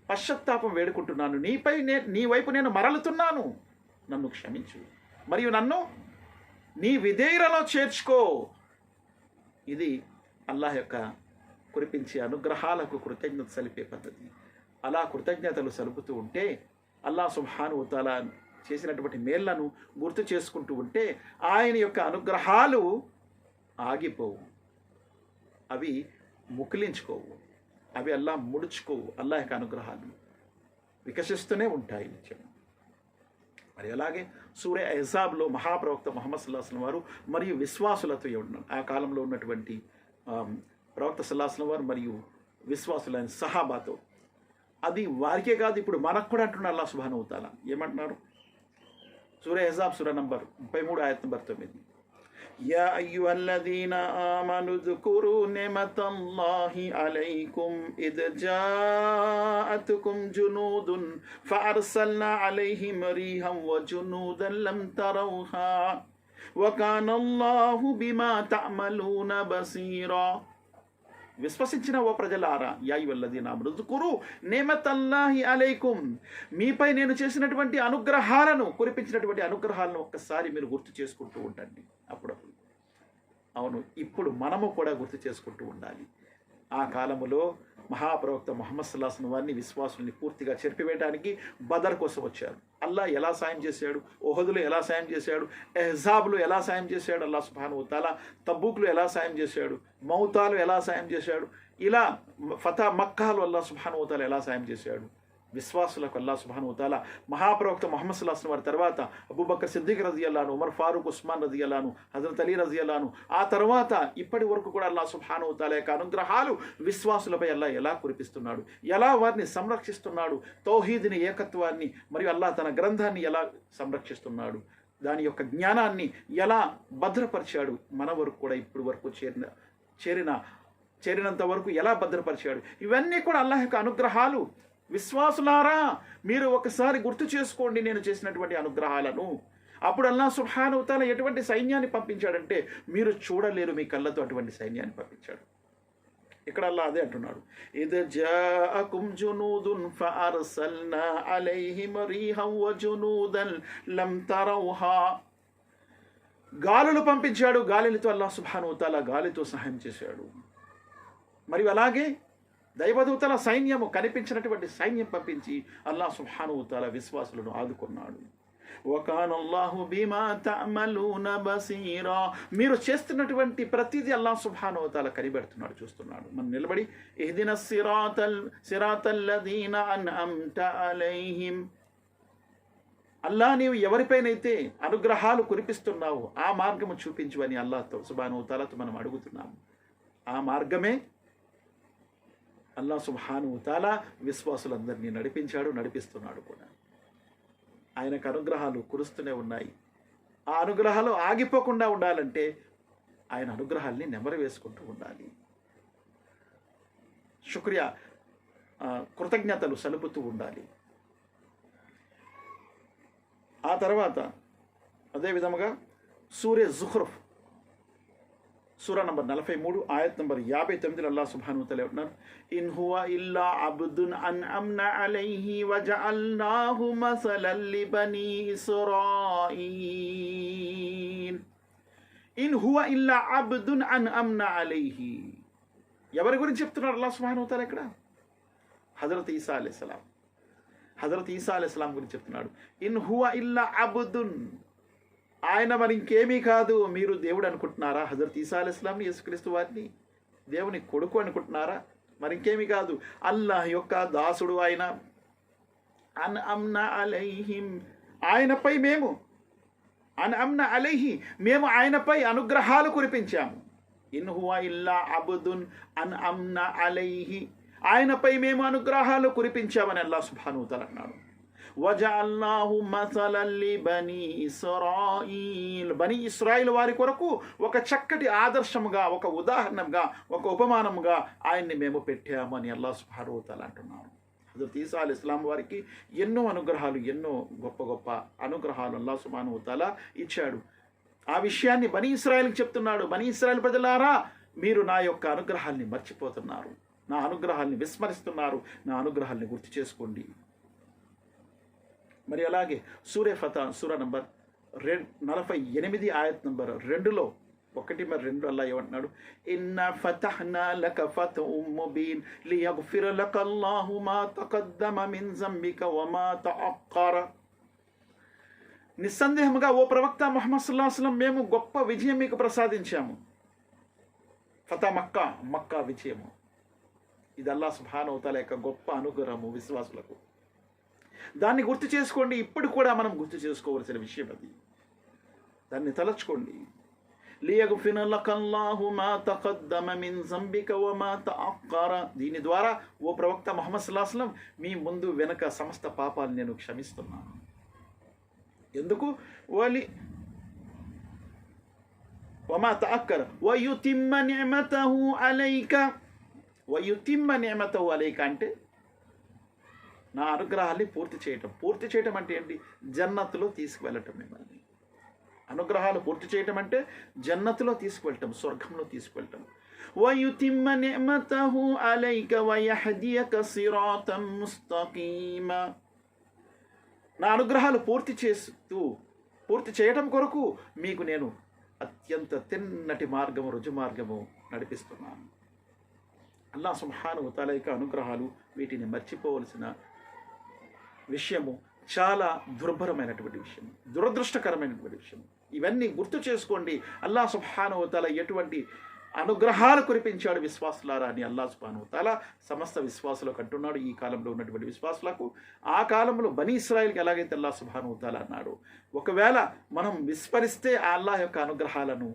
పశ్చాత్తాపం వేడుకుంటున్నాను, నీ వైపు నేను మరలుతున్నాను, నన్ను క్షమించు మరియు నన్ను నీ విధేయులలో చేర్చుకో. ఇది అల్లాహ్ యొక్క కురిపించే అనుగ్రహాలకు కృతజ్ఞత సలిపే పద్ధతి. అలా కృతజ్ఞతలు సలుపుతూ ఉంటే, అల్లాహ్ సుబ్హానహు వ తఆలా చేసినటువంటి మేళ్లను గుర్తు చేసుకుంటూ ఉంటే ఆయన యొక్క అనుగ్రహాలు ఆగిపోవు, అవి ముకిలించుకోవు, అవి అల్లాహ్ ముడుచుకోవు. అల్లాహ్ యొక్క అనుగ్రహాలు వికసిస్తూనే ఉంటాయి నిత్యం. మరి అలాగే సూర అహ్జాబ్లో మహాప్రవక్త ముహమ్మద్ సల్లల్లాహు అలైహి వసల్లం వారు మరియు విశ్వాసులతో ఉన్నారు. ఆ కాలంలో ఉన్నటువంటి ప్రవక్త సల్లల్లాహు అలైహి వసల్లం వారు మరియు విశ్వాసులైన సహాబాతో, అది వారికే కాదు, ఇప్పుడు మనకు కూడా అంటున్నారు అల్లాహ్ సుబ్హానహు వ తఆలా. ఏమంటున్నారు? సూర అహ్జాబ్ సూర నంబర్ 33 ఆయత్ నంబర్ 9. యా అయ్యుహల్లదీన ఆమను ذకురు నిమతల్లాహి అలైకుం ఇద్ జాఅతుకుం జునూదున్ ఫఅర్సల్నా అలైహిం రీహం వ జునూదన్ లం తరౌహా వకానల్లాహు బిమా తఅమలూన బసీరా. విశ్వసించిన ఓ ప్రజలారా, యా అయ్యుహల్లదీన ఆమను ذకురు నిమతల్లాహి అలైకుం, మీపై నేను చేసినటువంటి అనుగ్రహాలను, కురిపించినటువంటి అనుగ్రహాలను ఒక్కసారి మీరు గుర్తు చేసుకుంటూ ఉండండి అప్పుడప్పుడు. అవును, ఇప్పుడు మనము కూడా గుర్తు చేసుకుంటూ ఉండాలి. ఆ కాలములో మహాప్రవక్త ముహమ్మద్ సల్లల్లాహు అలైహి వసల్లం వారిని, విశ్వాసుల్ని పూర్తిగా చెరిపివేయడానికి బదర్ కోసం వచ్చారు. అల్లాహ్ ఎలా సాయం చేశాడు, ఓహదులో ఎలా సాయం చేశాడు, అహ్జాబ్లో ఎలా సాయం చేశాడు అల్లాహ్ సుబ్హానహు వ తఆలా, తబూక్లో ఎలా సాయం చేశాడు, మౌతాలో ఎలా సాయం చేశాడు, ఇలా ఫతా మక్కాలో అల్లాహ్ సుబ్హానహు వ తఆలా ఎలా సాయం చేశాడు. విశ్వాసులకు అల్లాహ్ సుబ్హానహు వ తఆలా మహాప్రవక్త ముహమ్మద్ సల్లల్లాహు అలైహి వసల్లం వారి తర్వాత అబూబకర్ సిద్దిక్ రజియల్లాహు అన్హు, ఉమర్ ఫారూక్, ఉస్మాన్ రజియల్లాహు అన్హు, హజరత్ అలీ రజియల్లాహు అన్హు, ఆ తర్వాత ఇప్పటి వరకు కూడా అల్లాహ్ సుబ్హానహు వ తఆలా యొక్క అనుగ్రహాలు విశ్వాసులపై అల్లాహ్ ఎలా కురిపిస్తున్నాడు, ఎలా వారిని సంరక్షిస్తున్నాడు, తౌహీద్ని, ఏకత్వాన్ని మరియు అల్లాహ్ తన గ్రంథాన్ని ఎలా సంరక్షిస్తున్నాడు, దాని యొక్క జ్ఞానాన్ని ఎలా భద్రపరిచాడు, మన వరకు కూడా ఇప్పుడు వరకు చేరినంత వరకు ఎలా భద్రపరిచాడు. ఇవన్నీ కూడా అల్లాహ్ యొక్క అనుగ్రహాలు. విశ్వాసులారా, మీరు ఒకసారి గుర్తు చేసుకోండి నేను చేసినటువంటి అనుగ్రహాలను. అప్పుడు అల్లాహ్ సుబ్హానహు వ తఆలా ఎటువంటి సైన్యాన్ని పంపించాడంటే మీరు చూడలేరు, మీ కళ్ళతో అటువంటి సైన్యాన్ని పంపించాడు. ఇక్కడ అల్లాహ్ అదే అంటున్నాడు, ఇద్ జాఅకుం జునూదున్ ఫఅర్సల్నా అలైహిం రీహం వ జునూదన్ లం తరౌహా. గాలులు పంపించాడు, గాలితో అల్లాహ్ సుబ్హానహు వ తఆలా గాలితో సహాయం చేశాడు. మరియు అలాగే దైవదూతల సైన్యము, కనిపించినటువంటి సైన్యం పంపించి అల్లాహ్ సుబ్హానహు వ తఆలా విశ్వాసులను ఆదుకున్నాడు. వకానల్లాహు బిమా తఅమలూన బసీరా. మీరు చేస్తున్నటువంటి ప్రతిదీ అల్లాహ్ సుబ్హానహు వ తఆలా కనిపెడుతున్నాడు, చూస్తున్నాడు. మనం నిలబడి ఇహ్దినస్ సిరాతల్లదీన అన్అమ్త అలైహిం. అల్లాహ్ నీవు ఎవరిపైనైతే అనుగ్రహాలు కురిపిస్తున్నావు ఆ మార్గము చూపించు అని అల్లాహ్తో సుబ్హానహు వ తఆలాతో మనం అడుగుతున్నాము. ఆ మార్గమే అల్లాహ్ సుబ్హానహు వ తఆలా విశ్వాసులందరినీ నడిపిస్తున్నాడు కూడా. ఆయనకు అనుగ్రహాలు కురుస్తూనే ఉన్నాయి. ఆ అనుగ్రహాలు ఆగిపోకుండా ఉండాలంటే ఆయన అనుగ్రహాల్ని నెమరు వేసుకుంటూ ఉండాలి. శుక్రియా, కృతజ్ఞతలు సలుపుతూ ఉండాలి. ఆ తర్వాత అదే విధముగా సూరే జుఖ్రుఫ్ సూరా నంబర్ 43 ఆయత్ నంబర్ 59 అల్లాహ్ సుబ్హానహు వ తఆలా అంటున్నారు, ఇన్ హువ ఇల్లా అబ్దున్ అన్అమ్నా అలైహి వజఅల్నాహు మసలన్ లిబనీ ఇస్రాయీల్. ఇన్ హువ ఇల్లా అబ్దున్ అన్అమ్నా అలైహి. ఎవరి గురించి చెప్తున్నారు అల్లాహ్ సుబ్హానహు వ తఆలా ఇక్కడ? హజరత్ ఈసా అలైహిస్సలాం. హజరత్ ఈసా అలైహిస్సలాం గురించి చెప్తున్నాడు. ఇన్ హువ ఇల్లా అబ్దున్, ఆయన మరి ఇంకేమీ కాదు. మీరు దేవుడు అనుకుంటున్నారా? హజరత్ ఈసా అలైహిస్సలాంని, యేసుక్రీస్తు వారిని దేవుని కొడుకు అనుకుంటున్నారా? మరి ఇంకేమీ కాదు, అల్లాహ్ యొక్క దాసుడు ఆయన. అన్అమ్నా అలైహిం, ఆయనపై మేము అన్అమ్నా అలైహి, మేము ఆయనపై అనుగ్రహాలు కురిపించాము. ఇన్ హువ ఇల్లా అబ్దున్ అన్అమ్నా అలైహి, ఆయనపై మేము అనుగ్రహాలు కురిపించామని అల్లాహ్ సుబ్హానహు వ తఆలా అన్నాడు. వజఅల్నాహు మసలన్ లిబనీ ఇస్రాయీల్, బనీ ఇస్రాయిల్ వారి కొరకు ఒక చక్కటి ఆదర్శముగా, ఒక ఉదాహరణగా, ఒక ఉపమానముగా ఆయన్ని మేము పెట్టామని అల్లాహ్ సుబ్హానహు వ తఆలా అంటున్నారు. హజరత్ ఈసా అలైహిస్సలాం వారికి ఎన్నో అనుగ్రహాలు, ఎన్నో గొప్ప గొప్ప అనుగ్రహాలు అల్లాహ్ సుబ్హానహు వ తఆలా ఇచ్చాడు. ఆ విషయాన్ని బనీ ఇస్రాయిల్కి చెప్తున్నాడు. బనీ ఇస్రాయిల్ ప్రజలారా, మీరు నా యొక్క అనుగ్రహాల్ని మర్చిపోతున్నారు, నా అనుగ్రహాల్ని విస్మరిస్తున్నారు, నా అనుగ్రహాల్ని గుర్తు చేసుకోండి. మరి అలాగే సూరే ఫతా సూరా నంబర్ 48 ఆయత్ నంబర్ 2లో 1 మరి 2 అల్లాహ్ ఏమంటున్నాడు, ఇన్నా ఫతహ్నా లక ఫతహుం ముబీన్ లియగ్ఫిర లకల్లాహు మా తఖద్దమ మిన్ జంబిక వమా తఅక్కర. నిస్సందేహముగా ఓ ప్రవక్త ముహమ్మద్ సల్లల్లాహు అలైహి వసల్లం, మేము గొప్ప విజయం మీకు ప్రసాదించాము. ఫతా మక్కా విజయము. ఇది అల్లాహ్ సుబ్హానహు వ తఆలా యొక్క గొప్ప అనుగ్రహము విశ్వాసులకు. దాన్ని గుర్తు చేసుకోండి. ఇప్పుడు కూడా మనం గుర్తు చేసుకోవలసిన విషయం అది. దాన్ని తలచుకోండి. లియగ్ఫిర లకల్లాహు మా తఖద్దమ మిన్ జంబిక వమా తఅక్కర. దీని ద్వారా ఓ ప్రవక్త ముహమ్మద్ సల్లల్లాహు అలైహి వసల్లం, మీ ముందు వెనక సమస్త పాపాలు నేను క్షమిస్తున్నాను. ఎందుకు? వమా తఅక్కర వయుతిమ్మ నిఅమతహు అలైక. వయుతిమ్మ నిఅమతహు అలైక అంటే నా అనుగ్రహాన్ని పూర్తి చేయటం. పూర్తి చేయటం అంటే ఏంటి? జన్నతులో తీసుకువెళ్ళటం. మిమ్మల్ని అనుగ్రహాలు పూర్తి చేయటం అంటే జన్నతులో తీసుకువెళ్ళటం, స్వర్గంలో తీసుకువెళ్ళటం. వయుతిమ్మ నిఅమతహు అలైక వయహ్దియక సిరాతం ముస్తకీమా. నా అనుగ్రహాలు పూర్తి చేయటం కొరకు మీకు నేను అత్యంత తిన్నటి మార్గము, రుజు మార్గము నడిపిస్తున్నాను. అల్లాహ్ సుబ్హానహు వ తఆలా యొక్క అనుగ్రహాలు, వీటిని మర్చిపోవలసిన విషయము చాలా దుర్భరమైనటువంటి విషయం, దురదృష్టకరమైనటువంటి విషయం. ఇవన్నీ గుర్తు చేసుకోండి. అల్లాహ్ సుబ్హానహు వ తఆలా ఎటువంటి అనుగ్రహాలు కురిపించాడు విశ్వాసులారా అని అల్లాహ్ సుబ్హానహు వ తఆలా సమస్త విశ్వాసులకు అంటున్నాడు. ఈ కాలంలో ఉన్నటువంటి విశ్వాసులకు ఆ కాలంలో బనీ ఇస్రాయిల్కి ఎలాగైతే అల్లాహ్ సుబ్హానహు వ తఆలా అన్నాడు, ఒకవేళ మనం విస్మరిస్తే ఆ అల్లాహ్ యొక్క అనుగ్రహాలను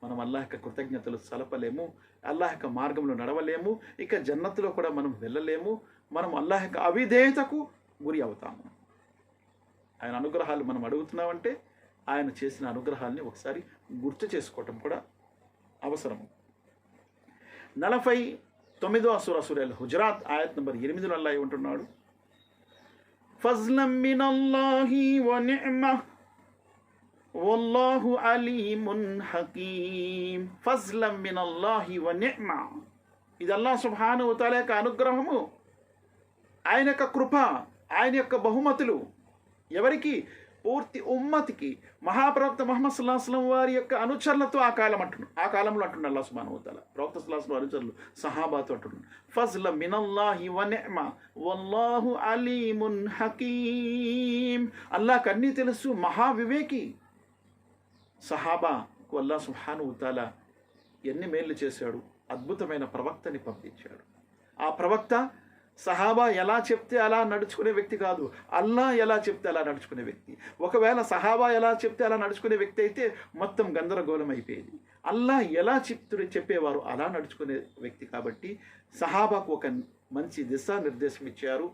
మనం అల్లాహ్ యొక్క కృతజ్ఞతలు సలపలేము, అల్లాహ్ యొక్క మార్గంలో నడవలేము, ఇక జన్నతులో కూడా మనం వెళ్ళలేము, మనం అల్లాహ్ యొక్క అవిధేయతకు గురి అవుతాము. ఆయన అనుగ్రహాలు మనం అడుగుతున్నామంటే ఆయన చేసిన అనుగ్రహాలని ఒకసారి గుర్తు చేసుకోవటం కూడా అవసరము. 49వ సూరా హుజరాత్ ఆయత్ నంబర్ 8 అల్లాహ్ ఏమంటున్నాడు, ఫజ్లం మినల్లాహి వ ని'మ వల్లాహు అలీమున్ హకీమ్. ఫజ్లం మినల్లాహి వ ని'మ, ఇది అల్లాహ్ సుబ్హానహు వ తఆలా యొక్క అనుగ్రహము, ఆయన యొక్క కృప, ఆయన యొక్క బహుమతులు. ఎవరికి? పూర్తి ఉమ్మతికి, మహాప్రవక్త ముహమ్మద్ సల్లల్లాహు అలైహి వసల్లం వారి యొక్క అనుచరులతో ఆ కాలంలో అంటున్నాడు అల్లాహ్ సుబ్హానహు వ తఆలా. ప్రవక్త సల్లల్లాహు అలైహి వసల్లం అనుచరులు సహాబాతో అంటున్నాడు, ఫజ్ల మినల్లాహి వ ని'మ వల్లాహు అలీమున్ హకీమ్. అల్లాహ్కి అన్నీ తెలుసు, మహావివేకి. సహాబాకు అల్లాహ్ సుబ్హానహు వ తఆలా ఎన్ని మేళ్ళు చేశాడు, అద్భుతమైన ప్రవక్తని పంపించాడు. ఆ ప్రవక్త సహాబా ఎలా చెప్తే అలా నడుచుకునే వ్యక్తి కాదు, అల్లాహ్ ఎలా చెప్తే అలా నడుచుకునే వ్యక్తి. ఒకవేళ సహాబా ఎలా చెప్తే అలా నడుచుకునే వ్యక్తి అయితే మొత్తం గందరగోళం అయిపోయేది. అల్లాహ్ ఎలా చెప్పేవారు అలా నడుచుకునే వ్యక్తి కాబట్టి సహాబాకు ఒక మంచి దిశానిర్దేశం ఇచ్చారు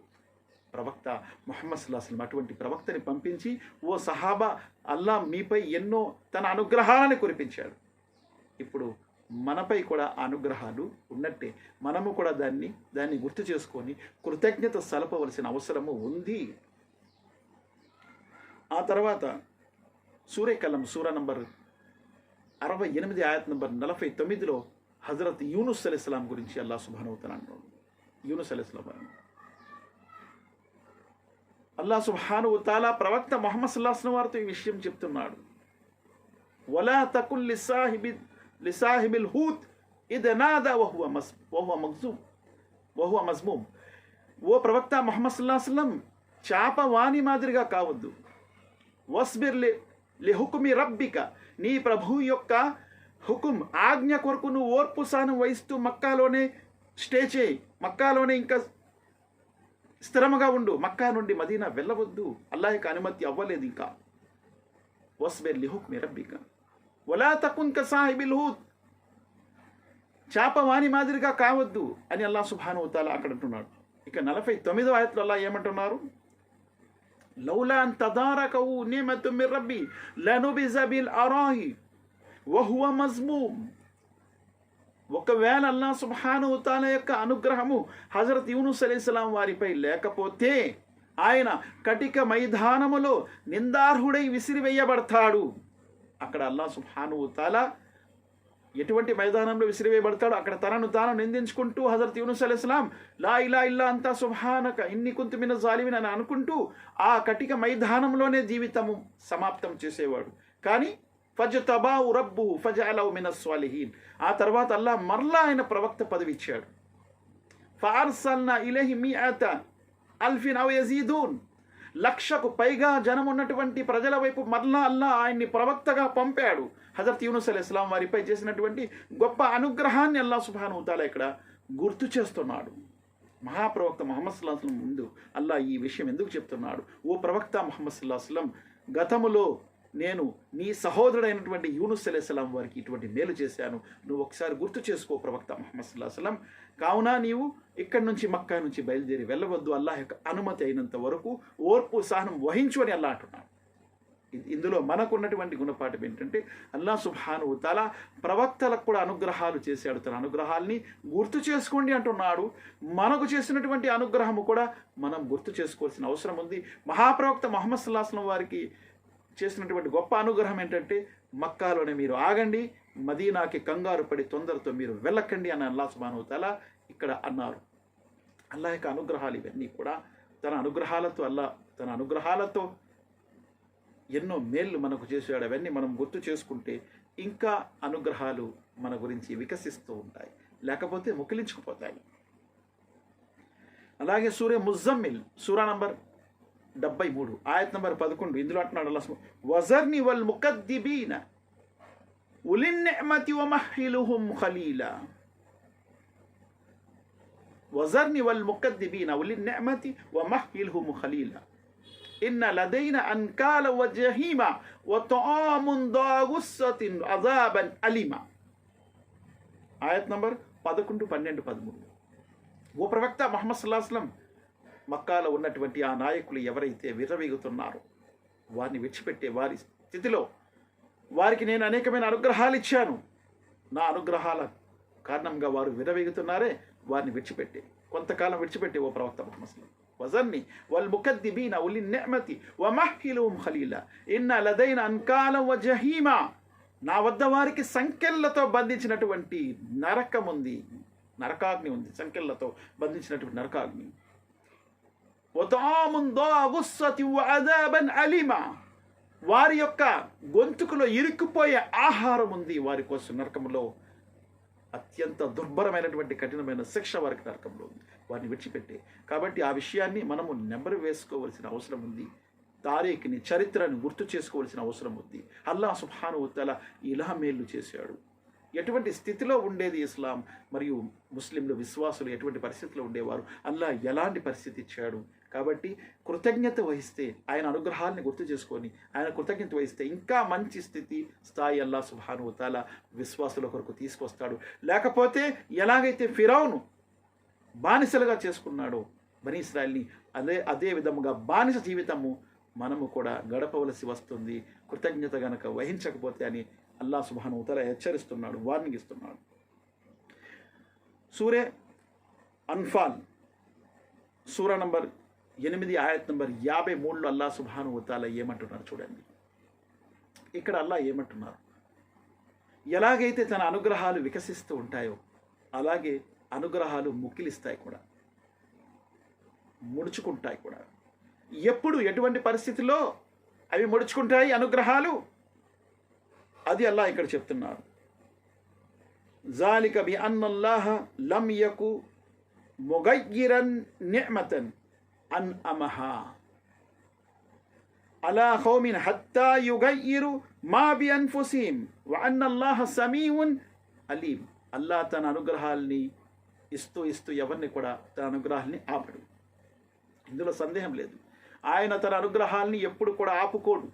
ప్రవక్త ముహమ్మద్ సల్లల్లాహు అలైహి వసల్లం. అటువంటి ప్రవక్తని పంపించి, ఓ సహాబా, అల్లాహ్ మీపై ఎన్నో తన అనుగ్రహాలను కురిపించాడు. ఇప్పుడు మనపై కూడా అనుగ్రహాలు ఉన్నట్టే మనము కూడా దాన్ని గుర్తు చేసుకొని కృతజ్ఞత సలపవలసిన అవసరము ఉంది. ఆ తర్వాత సూరే కలం సూరా నంబర్ 68 ఆయత్ నంబర్ 49లో హజరత్ యూనుస్ అలైహిస్సలాం గురించి అల్లాహ్ సుబ్హానహు వ తఆలా అంటున్నాడు. యూనుస్ అలైహిస్సలాం, అల్లాహ్ సుబ్హానహు వ తఆలా ప్రవక్త ముహమ్మద్ సల్లల్లాహు అలైహి వసల్లం వారితో ఈ విషయం చెప్తున్నాడు, వలా తకుల్ లిసాహిబిల్ హూత్ ఇద్ నాదా వహువ మజ్మూమ్. ఓ ప్రవక్త ముహమ్మద్ సల్లల్లాహు అలైహి వసల్లం, చాప వాణి మాదిరిగా కావద్దు. వస్బిర్ లిహుక్మి రబ్బిక, నీ ప్రభు యొక్క హుకుం ఆజ్ఞ కొరకు నువ్వు ఓర్పు సహనం వహిస్తూ మక్కాలోనే స్టే చేయి, మక్కాలోనే ఇంకా స్థిరముగా ఉండు, మక్కా నుండి మదీనా వెళ్ళవద్దు, అల్లాహ్ యొక్క అనుమతి అవ్వలేదు ఇంకా. వస్బిర్ లిహుక్మి రబ్బిక వలా తకున్ కసాహిబిల్ హూత్, చాప వాణి మాదిరిగా కావద్దు అని అల్లాహ్ సుబ్హానహు వ తఆలా అక్కడ అంటున్నాడు. ఇక 49వ ఆయత్లో అల్లాహ్ ఏమంటున్నారు, లౌలా అన్ తదారకహు ని'మతుం మిర్ రబ్బి లనుబిజ బిల్ అరాహి వహువ మజ్మూమ్. ఒకవేళ అల్లాహ్ సుబ్హానహు వ తఆలా యొక్క అనుగ్రహము హజరత్ యూనుస్ అలైహిస్సలాం వారిపై లేకపోతే ఆయన కటిక మైదానములో నిందార్హుడై విసిరివేయబడతాడు. అక్కడ అల్లాహ్ సుబ్హానహు వ తఆలా ఎటువంటి మైదానంలో విసిరివేయబడతాడో అక్కడ తనను తాను నిందించుకుంటూ హజరత్ యూనుస్ అలైహిస్సలాం లా ఇలాహ ఇల్లా అంతా సుబ్హానక ఇన్ని కున్తు మినజ్ జాలిమీన్ అని అనుకుంటూ ఆ కటిక మైదానంలోనే జీవితము సమాప్తం చేసేవాడు. కానీ ఫజ్తబాహు రబ్బుహు ఫజఅలహు మినస్ సాలిహీన్. ఆ తర్వాత అల్లాహ్ మరలా ఆయన ప్రవక్త పదవి ఇచ్చాడు. ఫఅర్సల్నా ఇలైహి మిఅత అల్ఫిన్ అవ్ యజీదూన్. 1,00,000కు పైగా జనం ఉన్నటువంటి ప్రజల వైపు మరలా అల్లాహ్ ఆయన్ని ప్రవక్తగా పంపాడు. హజరత్ యూనుస్ అలైహిస్సలాం వారిపై చేసినటువంటి గొప్ప అనుగ్రహాన్ని అల్లాహ్ సుబ్హానహు వ తఆలా ఇక్కడ గుర్తు చేస్తున్నాడు. మహాప్రవక్త ముహమ్మద్ సల్లల్లాహు అలైహి వసల్లం ముందు అల్లాహ్ ఈ విషయం ఎందుకు చెప్తున్నాడు, ఓ ప్రవక్త ముహమ్మద్ సల్లల్లాహు అలైహి వసల్లం, గతములో నేను నీ సహోదరుడైనటువంటి యూనుస్ అలైహిస్సలాం వారికి ఇటువంటి మేలు చేశాను, నువ్వు ఒకసారి గుర్తు చేసుకో ప్రవక్త ముహమ్మద్ సల్లల్లాహు అలైహి వసల్లం. కావున నీవు ఇక్కడి నుంచి మక్కా నుంచి బయలుదేరి వెళ్ళవద్దు, అల్లాహ్ యొక్క అనుమతి అయినంత వరకు ఓర్పు సహనం వహించు అని అల్లాహ్ అంటున్నాడు. ఇందులో మనకున్నటువంటి గుణపాఠం ఏంటంటే అల్లాహ్ సుబ్హానహు వ తఆలా ప్రవక్తలకు కూడా అనుగ్రహాలు చేశాడు, తన అనుగ్రహాల్ని గుర్తు చేసుకోండి అంటున్నాడు. మనకు చేసినటువంటి అనుగ్రహము కూడా మనం గుర్తు చేసుకోవాల్సిన అవసరం ఉంది. మహాప్రవక్త ముహమ్మద్ సల్లల్లాహు అలైహి వసల్లం వారికి చేసినటువంటి గొప్ప అనుగ్రహం ఏంటంటే మక్కాలోనే మీరు ఆగండి, మదీనాకి కంగారు పడి తొందరతో మీరు వెళ్ళకండి అని అల్లాహ్ సుబ్హానహు వ తఆలా ఇక్కడ అన్నారు. అల్లాహ్ యొక్క అనుగ్రహాలు ఇవన్నీ కూడా తన అనుగ్రహాలతో ఎన్నో మేళ్ళు మనకు చేశాడు. అవన్నీ మనం గుర్తు చేసుకుంటే ఇంకా అనుగ్రహాలు మన గురించి వికసిస్తూ ఉంటాయి, లేకపోతే ముకిలించుకుపోతాయి. అలాగే సూరే ముజమ్మిల్ సూరా నంబర్ 73 ఆయత్ నంబర్ 11 ఇందులో అంటున్నాడు అల్లాహ్, వజర్ని వల్ ముకద్దిబీన ఉలిన్నెమతి వమహ్హిలుహుం ఖలీలా వజర్ని వల్ ముకద్దిబీన ఉలిన్నెమతి వమహ్హిలుహుం ఖలీలా ఇన్న లదైన అన్కాల వజహీమ వతఆమున్ దాగుస్సతిన్ అజాబన్ అలీమా. ఆయత్ నంబర్ 11, 12, 13. ఓ ప్రవక్త ముహమ్మద్ సల్లల్లాహు అలైహి వసల్లం, మక్కాలో ఉన్నటువంటి ఆ నాయకులు ఎవరైతే విర్రవీగుతున్నారో వారిని విడిచిపెట్టే వారి స్థితిలో వారికి నేను అనేకమైన అనుగ్రహాలు ఇచ్చాను. నా అనుగ్రహాల కారణంగా వారు విర్రవీగుతున్నారే, వారిని విడిచిపెట్టే, కొంతకాలం విడిచిపెట్టే ఓ ప్రవక్త ముహమ్మద్ సల్లల్లాహు అలైహి వసల్లం. వజర్ని వల్ ముకద్దిబీన ఉలిన్నెమతి వమహ్హిలుహుం ఖలీలా ఇన్న లదైన అన్కాల వజహీమా. నా వద్ద వారికి సంకెళ్లతో బంధించినటువంటి నరకం ఉంది, నరకాగ్ని ఉంది, సంకెళ్లతో బంధించినటువంటి నరకాగ్ని. వతఆమున్ దాగుస్సతిన్ వఅజాబన్ అలీమా. వారి యొక్క గొంతుకులో ఇరుక్కుపోయే ఆహారం ఉంది వారి కోసం నరకంలో. అత్యంత దుర్భరమైనటువంటి కఠినమైన శిక్ష వారికి నరకంలో ఉంది, వారిని విడిచిపెట్టే. కాబట్టి ఆ విషయాన్ని మనము నెంబరు వేసుకోవలసిన అవసరం ఉంది. తారీఖుని, చరిత్రను గుర్తు చేసుకోవాల్సిన అవసరం ఉంది. అల్లాహ్ సుబ్హానహు వ తఆలా ఇలా మేలు చేశాడు. ఎటువంటి స్థితిలో ఉండేది ఇస్లాం మరియు ముస్లింలు, విశ్వాసులు ఎటువంటి పరిస్థితిలో ఉండేవారు, అల్లాహ్ ఎలాంటి పరిస్థితి ఇచ్చాడు. కాబట్టి కృతజ్ఞత వహిస్తే, ఆయన అనుగ్రహాలని గుర్తు చేసుకొని ఆయన కృతజ్ఞత వహిస్తే ఇంకా మంచి స్థాయి అల్లాహ్ సుబ్హానహు వ తఆలా విశ్వాసుల కొరకు తీసుకొస్తాడు. లేకపోతే ఎలాగైతే ఫిరౌను బానిసలుగా చేసుకున్నాడో బనీ ఇస్రాయిల్ని, అదే విధముగా బానిస జీవితము మనము కూడా గడపవలసి వస్తుంది కృతజ్ఞత గనక వహించకపోతే అని అల్లాహ్ సుబ్హానహు వ తఆలా హెచ్చరిస్తున్నాడు, వార్నింగ్ ఇస్తున్నాడు. సూరే అన్ఫాల్ సూరా నంబర్ 8 ఆయత్ నంబర్ 53లో అల్లాహ్ సుబ్హానహు వ తఆలా ఏమంటున్నారు చూడండి. ఇక్కడ అల్లాహ్ ఏమంటున్నారు, ఎలాగైతే తన అనుగ్రహాలు వికసిస్తూ ఉంటాయో అలాగే అనుగ్రహాలు ముక్కిలిస్తాయి కూడా, ముడుచుకుంటాయి కూడా. ఎప్పుడు ఎటువంటి పరిస్థితిలో అవి ముడుచుకుంటాయి అనుగ్రహాలు, అది అల్లాహ్ ఇక్కడ చెప్తున్నారు. జాలిక బి అన్నల్లాహ లం యకు ముగయ్యిరన్ నిఅమతన్ అన్అమహా అలా ఖౌమిన్ హత్తా యుగయ్యిరు మా బి అన్ఫుసిహిం వ అన్నల్లాహ సమీఉన్ అలీం. అల్లాహ్ తన అనుగ్రహాల్ని ఇస్తూ ఎవరిని కూడా తన అనుగ్రహాల్ని ఆపడు, ఇందులో సందేహం లేదు. ఆయన తన అనుగ్రహాల్ని ఎప్పుడు కూడా ఆపుకోడు,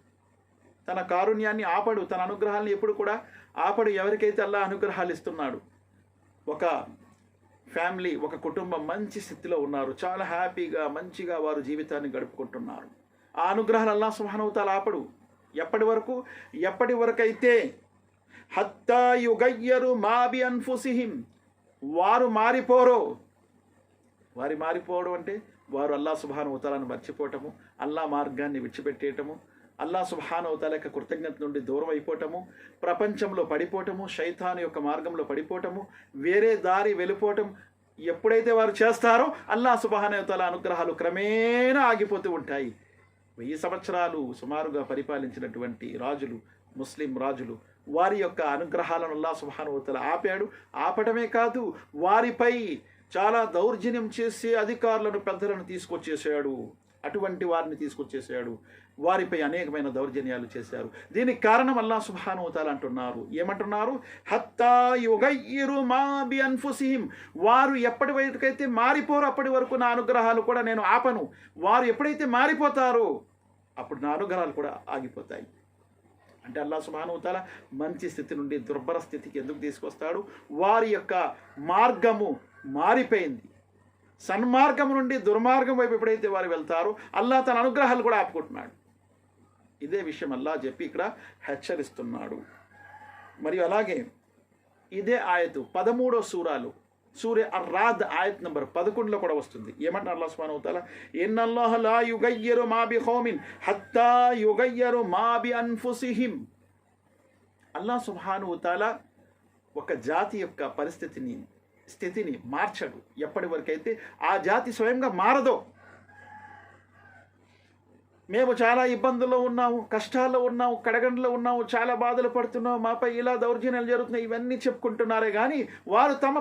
తన కారుణ్యాన్ని ఆపడు, తన అనుగ్రహాల్ని ఎప్పుడు కూడా ఆపడు. ఎవరికైతే అల్లాహ్ అనుగ్రహాలు ఇస్తున్నాడు, ఒక ఫ్యామిలీ, ఒక కుటుంబం మంచి స్థితిలో ఉన్నారు, చాలా హ్యాపీగా మంచిగా వారు జీవితాన్ని గడుపుకుంటున్నారు, ఆ అనుగ్రహాలు అల్లాహ్ సుబ్హానహు వ తఆలా ఆపడు. ఎప్పటి వరకైతే హత్తా యుగయ్యరు మా బి అన్ఫుసిహిం, వారు మారిపోవడం అంటే వారు అల్లాహ్ సుబ్హానహు వ తఆలాను మర్చిపోవటము, అల్లాహ్ మార్గాన్ని విడిచిపెట్టేయటము, అల్లాహ్ సుబ్హానహు వ తఆలా యొక్క కృతజ్ఞత నుండి దూరం అయిపోవటము, ప్రపంచంలో పడిపోవటము, శైతాను యొక్క మార్గంలో పడిపోవటము, వేరే దారి వెళ్ళిపోవటం ఎప్పుడైతే వారు చేస్తారో అల్లాహ్ సుబ్హానహు వ తఆలా అనుగ్రహాలు క్రమేణా ఆగిపోతూ ఉంటాయి. 1000 సంవత్సరాలు సుమారుగా పరిపాలించినటువంటి రాజులు, ముస్లిం రాజులు, వారి యొక్క అనుగ్రహాలను అల్లాహ్ సుబ్హానహు వ తఆలా ఆపాడు. ఆపటమే కాదు, వారిపై చాలా దౌర్జన్యం చేసి అధికారులను, పెద్దలను తీసుకొచ్చేసాడు, అటువంటి వారిని తీసుకొచ్చేసాడు, వారిపై అనేకమైన దౌర్జన్యాలు చేశారు. దీనికి కారణం అల్లాహ్ సుబ్హానహు వ తఆలా ఏమంటున్నారు, హత్తా యుగయ్యిరు మా బి అన్ఫుసిహిం, వారు ఎప్పటి వరకైతే మారిపోరో అప్పటి వరకు నా అనుగ్రహాలు కూడా నేను ఆపను. వారు ఎప్పుడైతే మారిపోతారో అప్పుడు నా అనుగ్రహాలు కూడా ఆగిపోతాయి. అంటే అల్లాహ్ సుబ్హానహు వ తఆలా మంచి స్థితి నుండి దుర్భర స్థితికి ఎందుకు తీసుకొస్తాడు? వారి యొక్క మార్గము మారిపోయింది, సన్మార్గం నుండి దుర్మార్గం వైపు ఎప్పుడైతే వారు వెళ్తారో అల్లాహ్ తన అనుగ్రహాలు కూడా ఆపుకుంటున్నాడు. ఇదే విషయం అల్లాహ్ చెప్పి ఇక్కడ హెచ్చరిస్తున్నాడు. మరియు అలాగే ఇదే ఆయతు 13వ సూరే అర్-రాద్ ఆయత్ నంబర్ 11లో కూడా వస్తుంది. ఏమంటారు అల్లాహ్ సుబ్హానహు వ తఆలా, ఇన్నల్లాహ లా యుగయ్యిరు మా బి ఖౌమిన్ హత్తా యుగయ్యిరు మా బి అన్ఫుసిహిం. అల్లాహ్ సుబ్హానహు వ తఆలా ఒక జాతి యొక్క స్థితిని మార్చడు ఎప్పటి వరకైతే ఆ జాతి స్వయంగా మారదో. మేము చాలా ఇబ్బందుల్లో ఉన్నాము, కష్టాల్లో ఉన్నాము, కడగండ్లో ఉన్నాము, చాలా బాధలు పడుతున్నాము, మాపై ఇలా దౌర్జన్యాలు జరుగుతున్నాయి, ఇవన్నీ చెప్పుకుంటున్నారే కానీ వారు తమ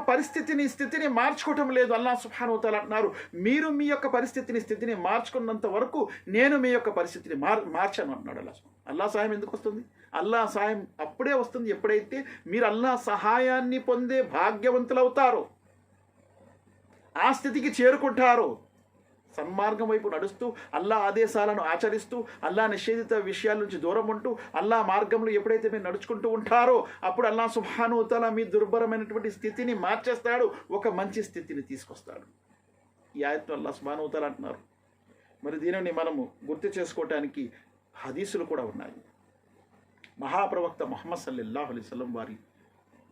స్థితిని మార్చుకోవటం లేదు. అల్లాహ్ సుబ్హానహు వ తఆలా అంటున్నారు, మీరు మీ యొక్క స్థితిని మార్చుకున్నంత వరకు నేను మీ యొక్క పరిస్థితిని మార్చను అన్నాడు అల్లాహ్. అల్లాహ్ సహాయం ఎందుకు వస్తుంది? అల్లాహ్ సహాయం అప్పుడే వస్తుంది ఎప్పుడైతే మీరు అల్లాహ్ సహాయాన్ని పొందే భాగ్యవంతులవుతారో, ఆ స్థితికి చేరుకుంటారో. సన్మార్గం వైపు నడుస్తూ అల్లాహ్ ఆదేశాలను ఆచరిస్తూ అల్లాహ్ నిషేధిత విషయాల నుంచి దూరం ఉంటూ అల్లాహ్ మార్గంలో ఎప్పుడైతే మీరు నడుచుకుంటూ ఉంటారో అప్పుడు అల్లాహ్ సుబ్హానహు వ తఆలా మీ దుర్భరమైనటువంటి స్థితిని మార్చేస్తాడు, ఒక మంచి స్థితిని తీసుకొస్తాడు. ఈ ఆయత్తులో అల్లాహ్ సుబ్హానహు వ తఆలా అంటున్నారు. మరి దీనిని మనము గుర్తు చేసుకోవటానికి హదీసులు కూడా ఉన్నాయి. మహాప్రవక్త ముహమ్మద్ సల్లల్లాహు అలైహి వసల్లం వారి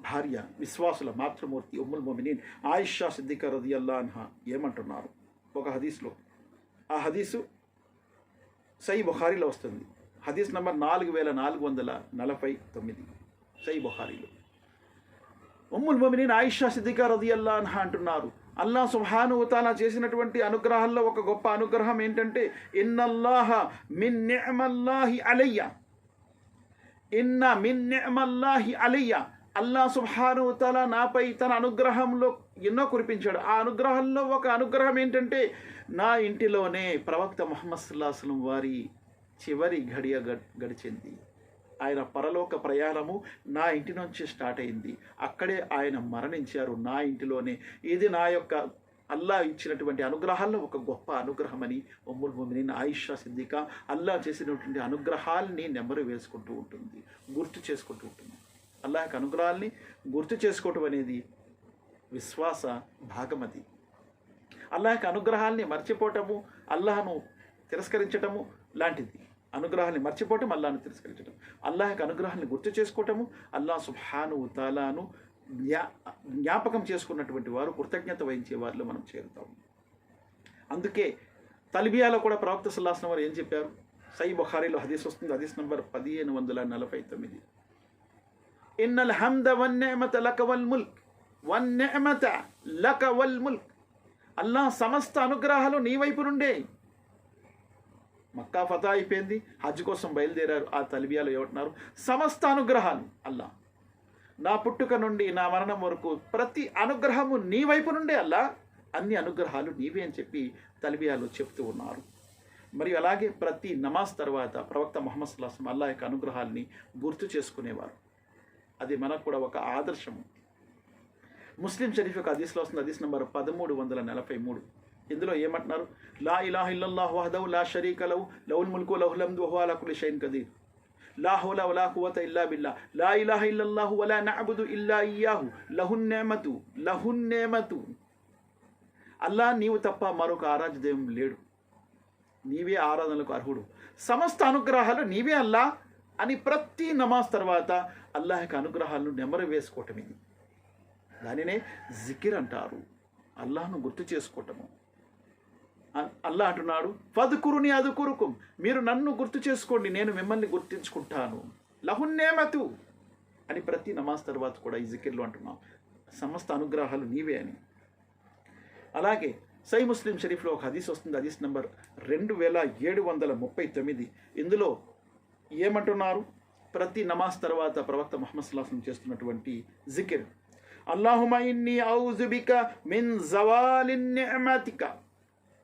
భార్య, విశ్వాసుల మాతృమూర్తి ఉమ్ముల్ మొమినీన్ ఆయిషా సిద్దికా రదియల్లాహు అన్హా ఏమంటున్నారు ఒక హదీస్లో? ఆ హదీసు సహీ బుఖారీలో వస్తుంది. హదీస్ నంబర్ 4449 సహీ బుఖారీలో. ఉమ్ముల్ మొమినీన్ ఆయిషా సిద్దికా రదియల్లాహు అన్హా అంటున్నారు, అల్లాహ్ సుబ్హానహు వ తఆలా చేసినటువంటి అనుగ్రహాల్లో ఒక గొప్ప అనుగ్రహం ఏంటంటే, ఇన్నల్లాహ మిన్ నిఅమల్లాహి అలయ్య, ఇన్న మిన్ నిఅమల్లాహి అలయ్య, అల్లాహ్ సుబ్హానహు వ తఆలా నాపై తన అనుగ్రహంలో ఎన్నో కురిపించాడు. ఆ అనుగ్రహంలో ఒక అనుగ్రహం ఏంటంటే, నా ఇంటిలోనే ప్రవక్త ముహమ్మద్ సల్లల్లాహు అలైహి వసల్లం వారి చివరి ఘడియ గడిచింది. ఆయన పరలోక ప్రయాణము నా ఇంటి నుంచి స్టార్ట్ అయింది, అక్కడే ఆయన మరణించారు నా ఇంటిలోనే. ఇది నా యొక్క అల్లాహ్ ఇచ్చినటువంటి అనుగ్రహాల్లో ఒక గొప్ప అనుగ్రహమని ఉమ్ముల్ మొమినీన్ ఆయిషా సిద్దికా అల్లాహ్ చేసినటువంటి అనుగ్రహాల్ని నెమరు వేసుకుంటూ ఉంటుంది, గుర్తు చేసుకుంటూ ఉంటుంది. అల్లాహ్ యొక్క అనుగ్రహాల్ని గుర్తు చేసుకోవటం అనేది విశ్వాస భాగమది. అల్లాహ్ యొక్క అనుగ్రహాల్ని మర్చిపోవటము, అల్లాహను తిరస్కరించటము లాంటిది. అనుగ్రహాన్ని మర్చిపోవటం, అల్లాహను తిరస్కరించటం. అల్లాహ్ యొక్క అనుగ్రహాన్ని గుర్తు చేసుకోవటము, అల్లాహ్ సుబ్హానహు వ తఆలాను జ్ఞాపకం చేసుకున్నటువంటి వారు, కృతజ్ఞత వహించే వారిలో మనం చేరుతాము. అందుకే తల్బియాలో కూడా ప్రవక్త సల్లల్లాహు అలైహి వసల్లం వారు ఏం చెప్పారు? సహీ బుఖారీలో హదీస్ వస్తుంది, హదీస్ నంబర్ 1549. ఇన్నల్ హమ్ద వన్ నిఅమత లక వల్ ముల్క్, వన్ నిఅమత లక వల్ ముల్క్. అల్లాహ్ సమస్త అనుగ్రహాలు నీ వైపు నుండే. మక్కా ఫతా అయిపోయింది, హజ్ కోసం బయలుదేరారు. ఆ తల్బియాలో ఏమంటున్నారు? సమస్త అనుగ్రహాలు అల్లాహ్, నా పుట్టుక నుండి నా మరణం వరకు ప్రతి అనుగ్రహము నీ వైపు నుండే అల్లా, అన్ని అనుగ్రహాలు నీవే అని చెప్పి తల్బియాలో చెప్తూ ఉన్నారు. మరియు అలాగే ప్రతి నమాజ్ తర్వాత ప్రవక్త ముహమ్మద్ సల్లల్లాహు అలైహి వసల్లం అల్లాహ్ యొక్క అనుగ్రహాల్ని గుర్తు చేసుకునేవారు. అది మనకు కూడా ఒక ఆదర్శము. ముస్లిం షరీఫ్ యొక్క హదీస్లో వస్తుంది, హదీస్ నంబర్ 1343. ఇందులో ఏమంటున్నారు? లా ఇలాహ ఇల్లల్లాహు వహదహు లా షరీక లహు లహుల్ ముల్కు వలహుల్ హమ్దు వహువ అలా కుల్లి షైఇన్ ఖదీర్ లా హౌల వలా ఖువత ఇల్లా బిల్లాహ్ లా ఇలాహ ఇల్లల్లాహు వలా నఅబుదు ఇల్లా ఇయ్యాహు లహున్ నిఅమతు. అల్లాహ్ నీవు తప్ప మరొక ఆరాధ్య దైవం లేడు, నీవే ఆరాధనలకు అర్హుడు, సమస్త అనుగ్రహాలు నీవే అల్లాహ్ అని ప్రతి నమాజ్ తర్వాత అల్లాహ్ యొక్క అనుగ్రహాలను నెమరు వేసుకోవటం. ఇది దానినే జికిర్ అంటారు, అల్లాహ్ను గుర్తు చేసుకోవటము. అల్లాహ్ అంటున్నాడు, ఫద్కురుని అద్కురుకుం, మీరు నన్ను గుర్తు చేసుకోండి, నేను మిమ్మల్ని గుర్తించుకుంటాను. లహున్ నిఅమతు అని ప్రతి నమాజ్ తర్వాత కూడా ఈ జికిర్లో అంటున్నాం, సమస్త అనుగ్రహాలు నీవే అని. అలాగే సహీ ముస్లిం షరీఫ్లో ఒక హదీస్ వస్తుంది, హదీస్ నంబర్ 2739. ఇందులో ఏమంటున్నారు? ప్రతి నమాజ్ తర్వాత ప్రవక్త ముహమ్మద్ సల్లల్లాహు అలైహి వసల్లం చేస్తున్నటువంటి జికిర్, అల్లాహుమ్మ ఇన్నీ ఔజు బిక మిన్ జవాలిన్ నిఅమతిక.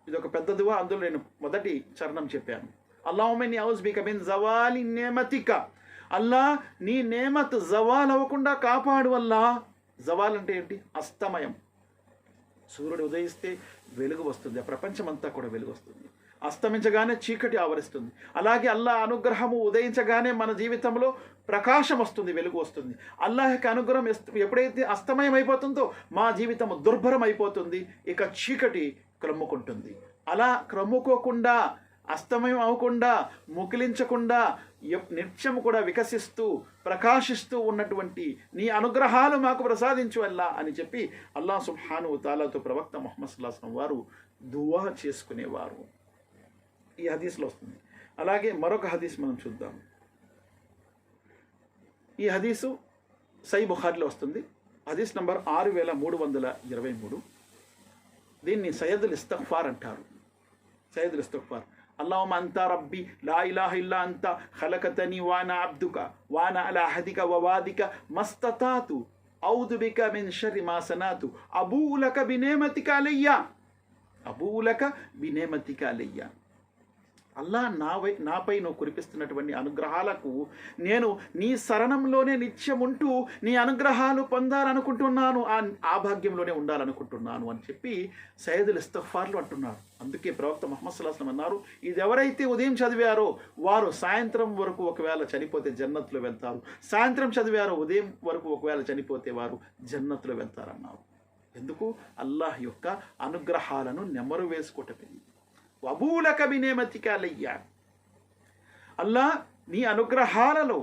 ఇది ఒక పెద్ద దువా, అందులో నేను మొదటి చరణం చెప్పాను. అల్లాహుమ్మ ఇన్నీ ఔజు బిక మిన్ జవాలిన్ నిఅమతిక, అల్లాహ్ నీ నేమత్ జవాల్ అవ్వకుండా కాపాడు. అల్లాహ్ జవాల్ అంటే ఏంటి? అస్తమయం. సూర్యుడు ఉదయిస్తే వెలుగు వస్తుంది, ఆ ప్రపంచమంతా కూడా వెలుగు వస్తుంది. అస్తమించగానే చీకటి ఆవరిస్తుంది. అలాగే అల్లాహ్ అనుగ్రహము ఉదయించగానే మన జీవితంలో ప్రకాశం వస్తుంది, వెలుగు వస్తుంది. అల్లాహ్ యొక్క అనుగ్రహం ఎప్పుడైతే అస్తమయం అయిపోతుందో మా జీవితం దుర్భరం అయిపోతుంది, ఇక చీకటి క్రమ్ముకుంటుంది. అలా క్రమ్ముకోకుండా, అస్తమయం అవ్వకుండా, ముగిలించకుండా నిత్యం కూడా వికసిస్తూ ప్రకాశిస్తూ ఉన్నటువంటి నీ అనుగ్రహాలు మాకు ప్రసాదించు అల్లా అని చెప్పి అల్లాహ్ సుబ్హానహు వ తఆలాతో ప్రవక్త ముహమ్మద్ సల్లల్లాహు అలైహి వసల్లం వారు దువా చేసుకునేవారు. ఈ హదీస్లో వస్తుంది. అలాగే మరొక హదీస్ మనం చూద్దాం. ఈ హదీసు సహీ బుఖారీలో వస్తుంది, హదీస్ నంబర్ 6323. దీన్ని సయ్యదుల్ ఇస్తిగ్ఫార్ అంటారు. సయ్యదుల్ ఇస్తిగ్ఫార్, అల్లాహుమ్మ అంతా రబ్బీ లా ఇలాహ ఇల్లా అంతా ఖలకతని వానా అబ్దుక వానా అలా అహదిక వవాదిక మస్తతాతు ఔదు బిక మిన్ షర్రి మా సనాతు అబూలక బినేమతిక అలయ్యా అబూలక బినేమతిక అలయ్యా. అల్లా నాపై నువ్వు కురిపిస్తున్నటువంటి అనుగ్రహాలకు నేను నీ శరణంలోనే నిత్యం ఉంటూ నీ అనుగ్రహాలు పొందాలనుకుంటున్నాను, ఆ భాగ్యంలోనే ఉండాలనుకుంటున్నాను అని చెప్పి సయ్యదుల్ ఇస్తిగ్ఫార్లు అంటున్నారు. అందుకే ప్రవక్త ముహమ్మద్ సల్లల్లాహు అలైహి వసల్లం అన్నారు, ఇది ఎవరైతే ఉదయం చదివారో వారు సాయంత్రం వరకు ఒకవేళ చనిపోతే జన్నత్లో వెళ్తారు, సాయంత్రం చదివారో ఉదయం వరకు ఒకవేళ చనిపోతే వారు జన్నత్లో వెళ్తారన్నారు. ఎందుకు? అల్లాహ్ యొక్క అనుగ్రహాలను నెమరు వేసుకోవటమే. వబూలక బినేమతిక అలయ్యా. అల్లా నీ అనుగ్రహాలలో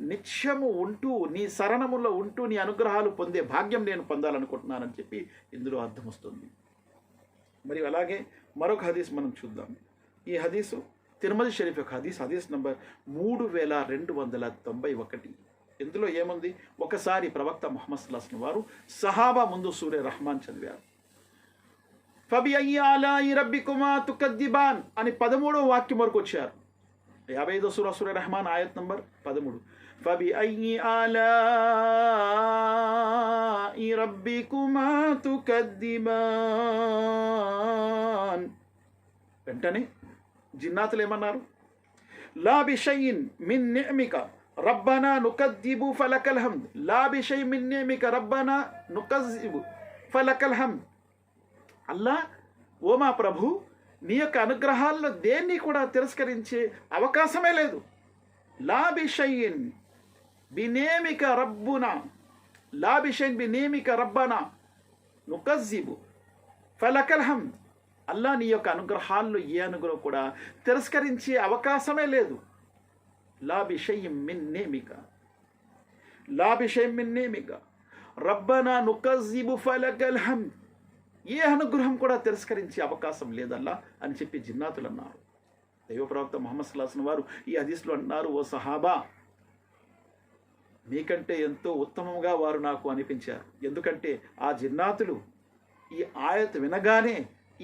నిత్యము ఉంటూ నీ శరణములో ఉంటూ నీ అనుగ్రహాలు పొందే భాగ్యం నేను పొందాలనుకుంటున్నానని చెప్పి ఇందులో అర్థం వస్తుంది. మరి అలాగే మరొక హదీస్ మనం చూద్దాం. ఈ హదీసు తిరుమల షరీఫ్ యొక్క హదీస్ నంబర్ 3291. ఇందులో ఏముంది? ఒకసారి ప్రవక్త ముహమ్మద్ సల్లల్లాహు అలైహి వసల్లం వారు సహాబా ముందు సూరే రహమాన్ చదివారు. ఫబిఅయ్యి ఆలాయి రబ్బికుమా తుకద్దిబాన్ అని 13వ వాక్యం వరకు వచ్చారు. 55వ సూర రహమాన్ ఆయత్ నంబర్ 13. ఫబిఅయ్యి ఆలాయి రబ్బికుమా తుకద్దిబాన్. వెంటనే జిన్నాతులు ఏమన్నారు? లా బిషైఇన్ మిన్ నిఅమిక రబ్బనా నుకద్దిబు ఫలకల్ హమ్ద్. లా బిషైఇన్ మిన్ నిఅమిక రబ్బనా నుకద్దిబు ఫలకల్ హమ్ద్. అల్లా, ఓ మా ప్రభు, నీ యొక్క అనుగ్రహాల్లో దేన్ని కూడా తిరస్కరించే అవకాశమే లేదు. లా బిషైఇన్ బినేమిక రబ్బునా లా బిషైఇన్ బినేమిక రబ్బనా నుకజ్జిబు ఫలకల్ హమ్ద్. అల్లా, నీ యొక్క అనుగ్రహాల్లో ఏ అనుగ్రహం కూడా తిరస్కరించే అవకాశమే లేదు. లా బిషైఇన్ మిన్ నేమిక లా బిషైఇన్ మిన్ నేమిక రబ్బనా నుకజ్జిబు ఫలకల్ హమ్ద్. ఏ అనుగ్రహం కూడా తిరస్కరించే అవకాశం లేదల్లా అని చెప్పి జిన్నాతులు అన్నారు. దైవ ప్రవక్త ముహమ్మద్ సల్లల్లాహు అలైహి వసల్లం వారు ఈ హదీస్లో అన్నారు, ఓ సహాబా, మీకంటే ఎంతో ఉత్తమంగా వారు నాకు అనిపించారు. ఎందుకంటే ఆ జిన్నాతులు ఈ ఆయత్ వినగానే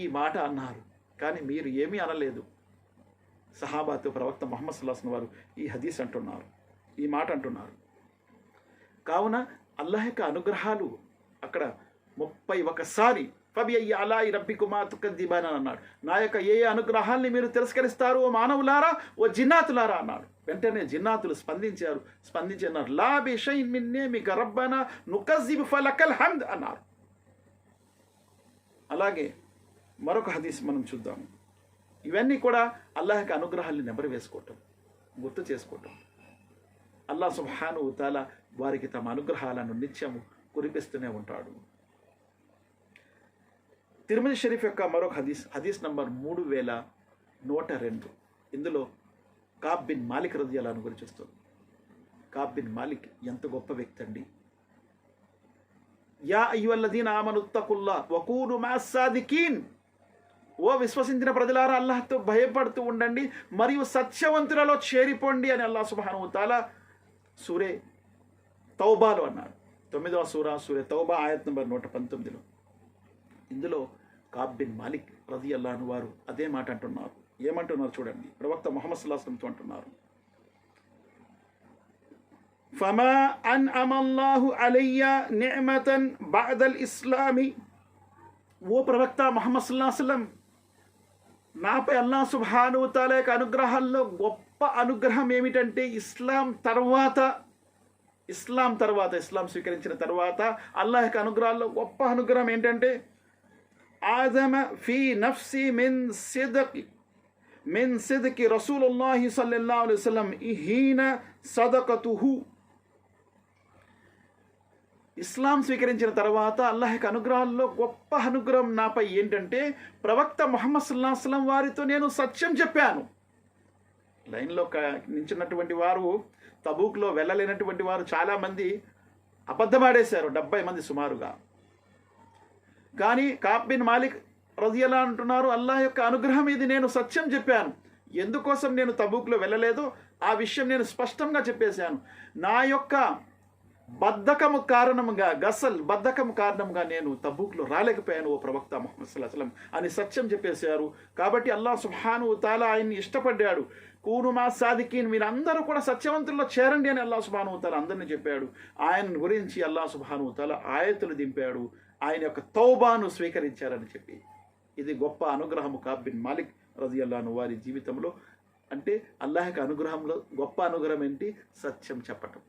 ఈ మాట అన్నారు, కానీ మీరు ఏమీ అనలేదు. సహాబాతో ప్రవక్త ముహమ్మద్ సల్లల్లాహు అలైహి వసల్లం వారు ఈ హదీస్ అంటున్నారు, ఈ మాట అంటున్నారు. కావున అల్లాహ్ యొక్క అనుగ్రహాలు అక్కడ 31 ఫబిఅయ్యి ఆలాయి రబ్బికుమా తుకద్దిబాన్ అని అన్నాడు. నా యొక్క ఏ అనుగ్రహాల్ని మీరు తిరస్కరిస్తారు ఓ మానవులారా, ఓ జిన్నాతులారా అన్నాడు. వెంటనే జిన్నాతులు స్పందించి అన్నారు, లా బిషైఇన్ మిన్ నిఅమిక రబ్బనా నుకజ్జిబు ఫలకల్ హమ్ద్ అన్నారు. అలాగే మరొక హదీస్ మనం చూద్దాం. ఇవన్నీ కూడా అల్లాహ్ యొక్క అనుగ్రహాల్ని నెమరు వేసుకోవటం, గుర్తు చేసుకోవటం. అల్లాహ్ సుబ్హానహు వ తఆలా వారికి తమ అనుగ్రహాలను నిత్యము కురిపిస్తూనే ఉంటాడు. తిరుమల షరీఫ్ యొక్క మరొక హదీస్ నంబర్ 3102. ఇందులో కాబ్ బిన్ మాలిక్ రదియల్లాహు అన్హు గురించి వస్తుంది. కాబ్ బిన్ మాలిక్ ఎంత గొప్ప వ్యక్తి అండి. యా అయ్యుహల్లదీన ఆమనుత్తకుల్లాహ్ వకూను మస్సాదికీన్. ఓ విశ్వసించిన ప్రజలారా, అల్లాహ్తో భయపడుతూ ఉండండి మరియు సత్యవంతులలో చేరిపోండి అని అల్లాహ్ సుబ్హానహు వ తఆలా సూరే తౌబాలో అన్నాడు. 9వ సూరే తౌబా ఆయత్ నంబర్ 119. ఇందులో కాబ్ బిన్ మాలిక్ రదియల్లాహు అన్హు వారు అదే మాట అంటున్నారు. ఏమంటున్నారు చూడండి. ప్రవక్త ముహమ్మద్ సల్లల్లాహు అలైహి వసల్లం అంటున్నారు, ఫమా అన్అమల్లాహు అలయ్య నిఅమతన్ బఅదల్ ఇస్లామి. ఓ ప్రవక్త ముహమ్మద్ సల్లల్లాహు అలైహి వసల్లం, నాపై అల్లాహ్ సుబ్హానహు వ తఆలా యొక్క అనుగ్రహాల్లో గొప్ప అనుగ్రహం ఏమిటంటే ఇస్లాం స్వీకరించిన తర్వాత అల్లాహ్ యొక్క అనుగ్రహాల్లో గొప్ప అనుగ్రహం ఏంటంటే ఆజమ ఫీ నఫ్సి మిన్ సిద్కి రసూలుల్లాహి సల్లల్లాహు అలైహి వసల్లం హీన సదకతుహు. ఇస్లాం స్వీకరించిన తర్వాత అల్లాహ్ యొక్క అనుగ్రహాల్లో గొప్ప అనుగ్రహం నాపై ఏంటంటే ప్రవక్త ముహమ్మద్ సల్లల్లాహు అలైహి వసల్లం వారితో నేను సత్యం చెప్పాను. లైన్లో నించున్నటువంటి వారు, తబూక్లో వెళ్ళలేనటువంటి వారు చాలామంది అబద్ధమాడేశారు, 70 మంది సుమారుగా. కానీ కాబ్ బిన్ మాలిక్ రదియల్లాహు అంటున్నారు, అల్లాహ్ యొక్క అనుగ్రహం ఇది, నేను సత్యం చెప్పాను. ఎందుకోసం నేను తబూక్లో వెళ్ళలేదో ఆ విషయం నేను స్పష్టంగా చెప్పేశాను. నా యొక్క బద్ధకము కారణముగా నేను తబూక్లో రాలేకపోయాను ఓ ప్రవక్త ముహమ్మద్ సల్లల్లాహు అలైహి వసల్లం అని సత్యం చెప్పేశారు. కాబట్టి అల్లాహ్ సుబ్హానహు తాలా ఆయన్ని ఇష్టపడ్డాడు. కూను మా సాదికీన్, మీరందరూ కూడా సత్యవంతుల్లో చేరండి అని అల్లాహ్ సుబ్హానహు తాలా అందరినీ చెప్పాడు. ఆయన గురించి అల్లాహ్ సుబ్హానహు తాలా ఆయతులు దింపాడు. ఆయన యొక్క తౌబాను స్వీకరించారని చెప్పి ఇది గొప్ప అనుగ్రహము కఅబ్ బిన్ మాలిక్ రజియల్లాహు అన్హు వారి జీవితంలో. అంటే అల్లాహ్ యొక్క అనుగ్రహంలో గొప్ప అనుగ్రహం ఏంటి? సత్యం చెప్పటం,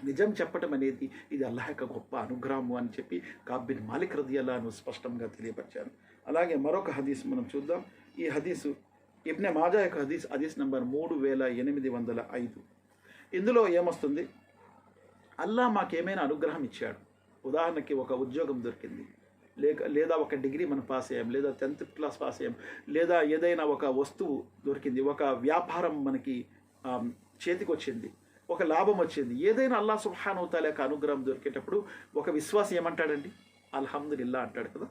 నిజం చెప్పటం అనేది ఇది అల్లాహ్ యొక్క గొప్ప అనుగ్రహము అని చెప్పి కఅబ్ బిన్ మాలిక్ రజియల్లాహు అన్హు స్పష్టంగా తెలియపరిచారు. అలాగే మరొక హదీస్ మనం చూద్దాం. ఈ హదీసు ఇబ్నే మాజా యొక్క హదీస్ నంబర్ 3805. ఇందులో ఏమొస్తుంది? అల్లాహ్ మాకేమైనా అనుగ్రహం ఇచ్చాడు. ఉదాహరణకి ఒక ఉద్యోగం దొరికింది, లేదా ఒక డిగ్రీ మనం పాస్ అయ్యాం, లేదా 10th క్లాస్ పాస్ అయ్యాం, లేదా ఏదైనా ఒక వస్తువు దొరికింది, ఒక వ్యాపారం మనకి చేతికి వచ్చింది, ఒక లాభం వచ్చింది. ఏదైనా అల్లాహ్ సుబ్హానహు తాలా యొక్క అనుగ్రహం దొరికేటప్పుడు ఒక విశ్వాసి ఏమంటాడండి? అల్హమ్దులిల్లా అంటాడు కదా.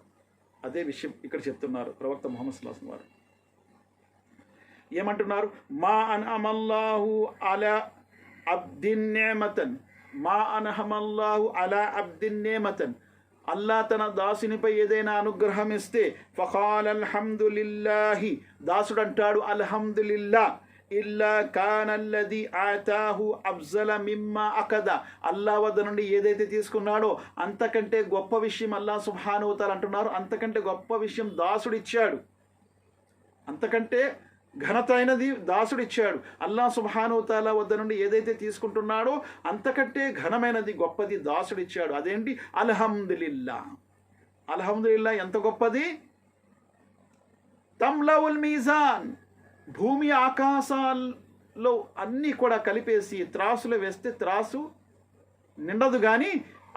అదే విషయం ఇక్కడ చెప్తున్నారు ప్రవక్త ముహమ్మద్ సల్లల్లాహు అలైహి వసల్లం వారు. ఏమంటున్నారు? మా అన్అమల్లాహు అలా అబ్దిన్ నిఅమతన్, మా అన్అమల్లాహు అలా అబ్దిన్ నిఅమతన్, అల్లా తన దాసునిపై ఏదైనా అనుగ్రహం ఇస్తే ఫఖాల్ అల్హమ్దులిల్లాహి, దాసుడు అంటాడు అల్హమ్దులిల్లా, ఇల్లా కానల్లది ఆతాహు అఫ్జల మిమ్మా అకద, అల్లా వద్ద నుండి ఏదైతే తీసుకున్నాడో అంతకంటే గొప్ప విషయం అల్లా సుబ్హానహు తాలా అంటున్నారు, అంతకంటే గొప్ప విషయం దాసుడిచ్చాడు, అంతకంటే ఘనత అయినది దాసుడిచ్చాడు. అల్లా సుబ్హానహు తాలా వద్ద నుండి ఏదైతే తీసుకుంటున్నాడో అంతకంటే ఘనమైనది గొప్పది దాసుడిచ్చాడు. అదేంటి? అల్హమ్దులిల్లా. అల్హమ్దులిల్లా ఎంత గొప్పది! తమ్లవుల్ మీజాన్, భూమి ఆకాశాల్లో అన్నీ కూడా కలిపేసి త్రాసులో వేస్తే త్రాసు నిండదు, కానీ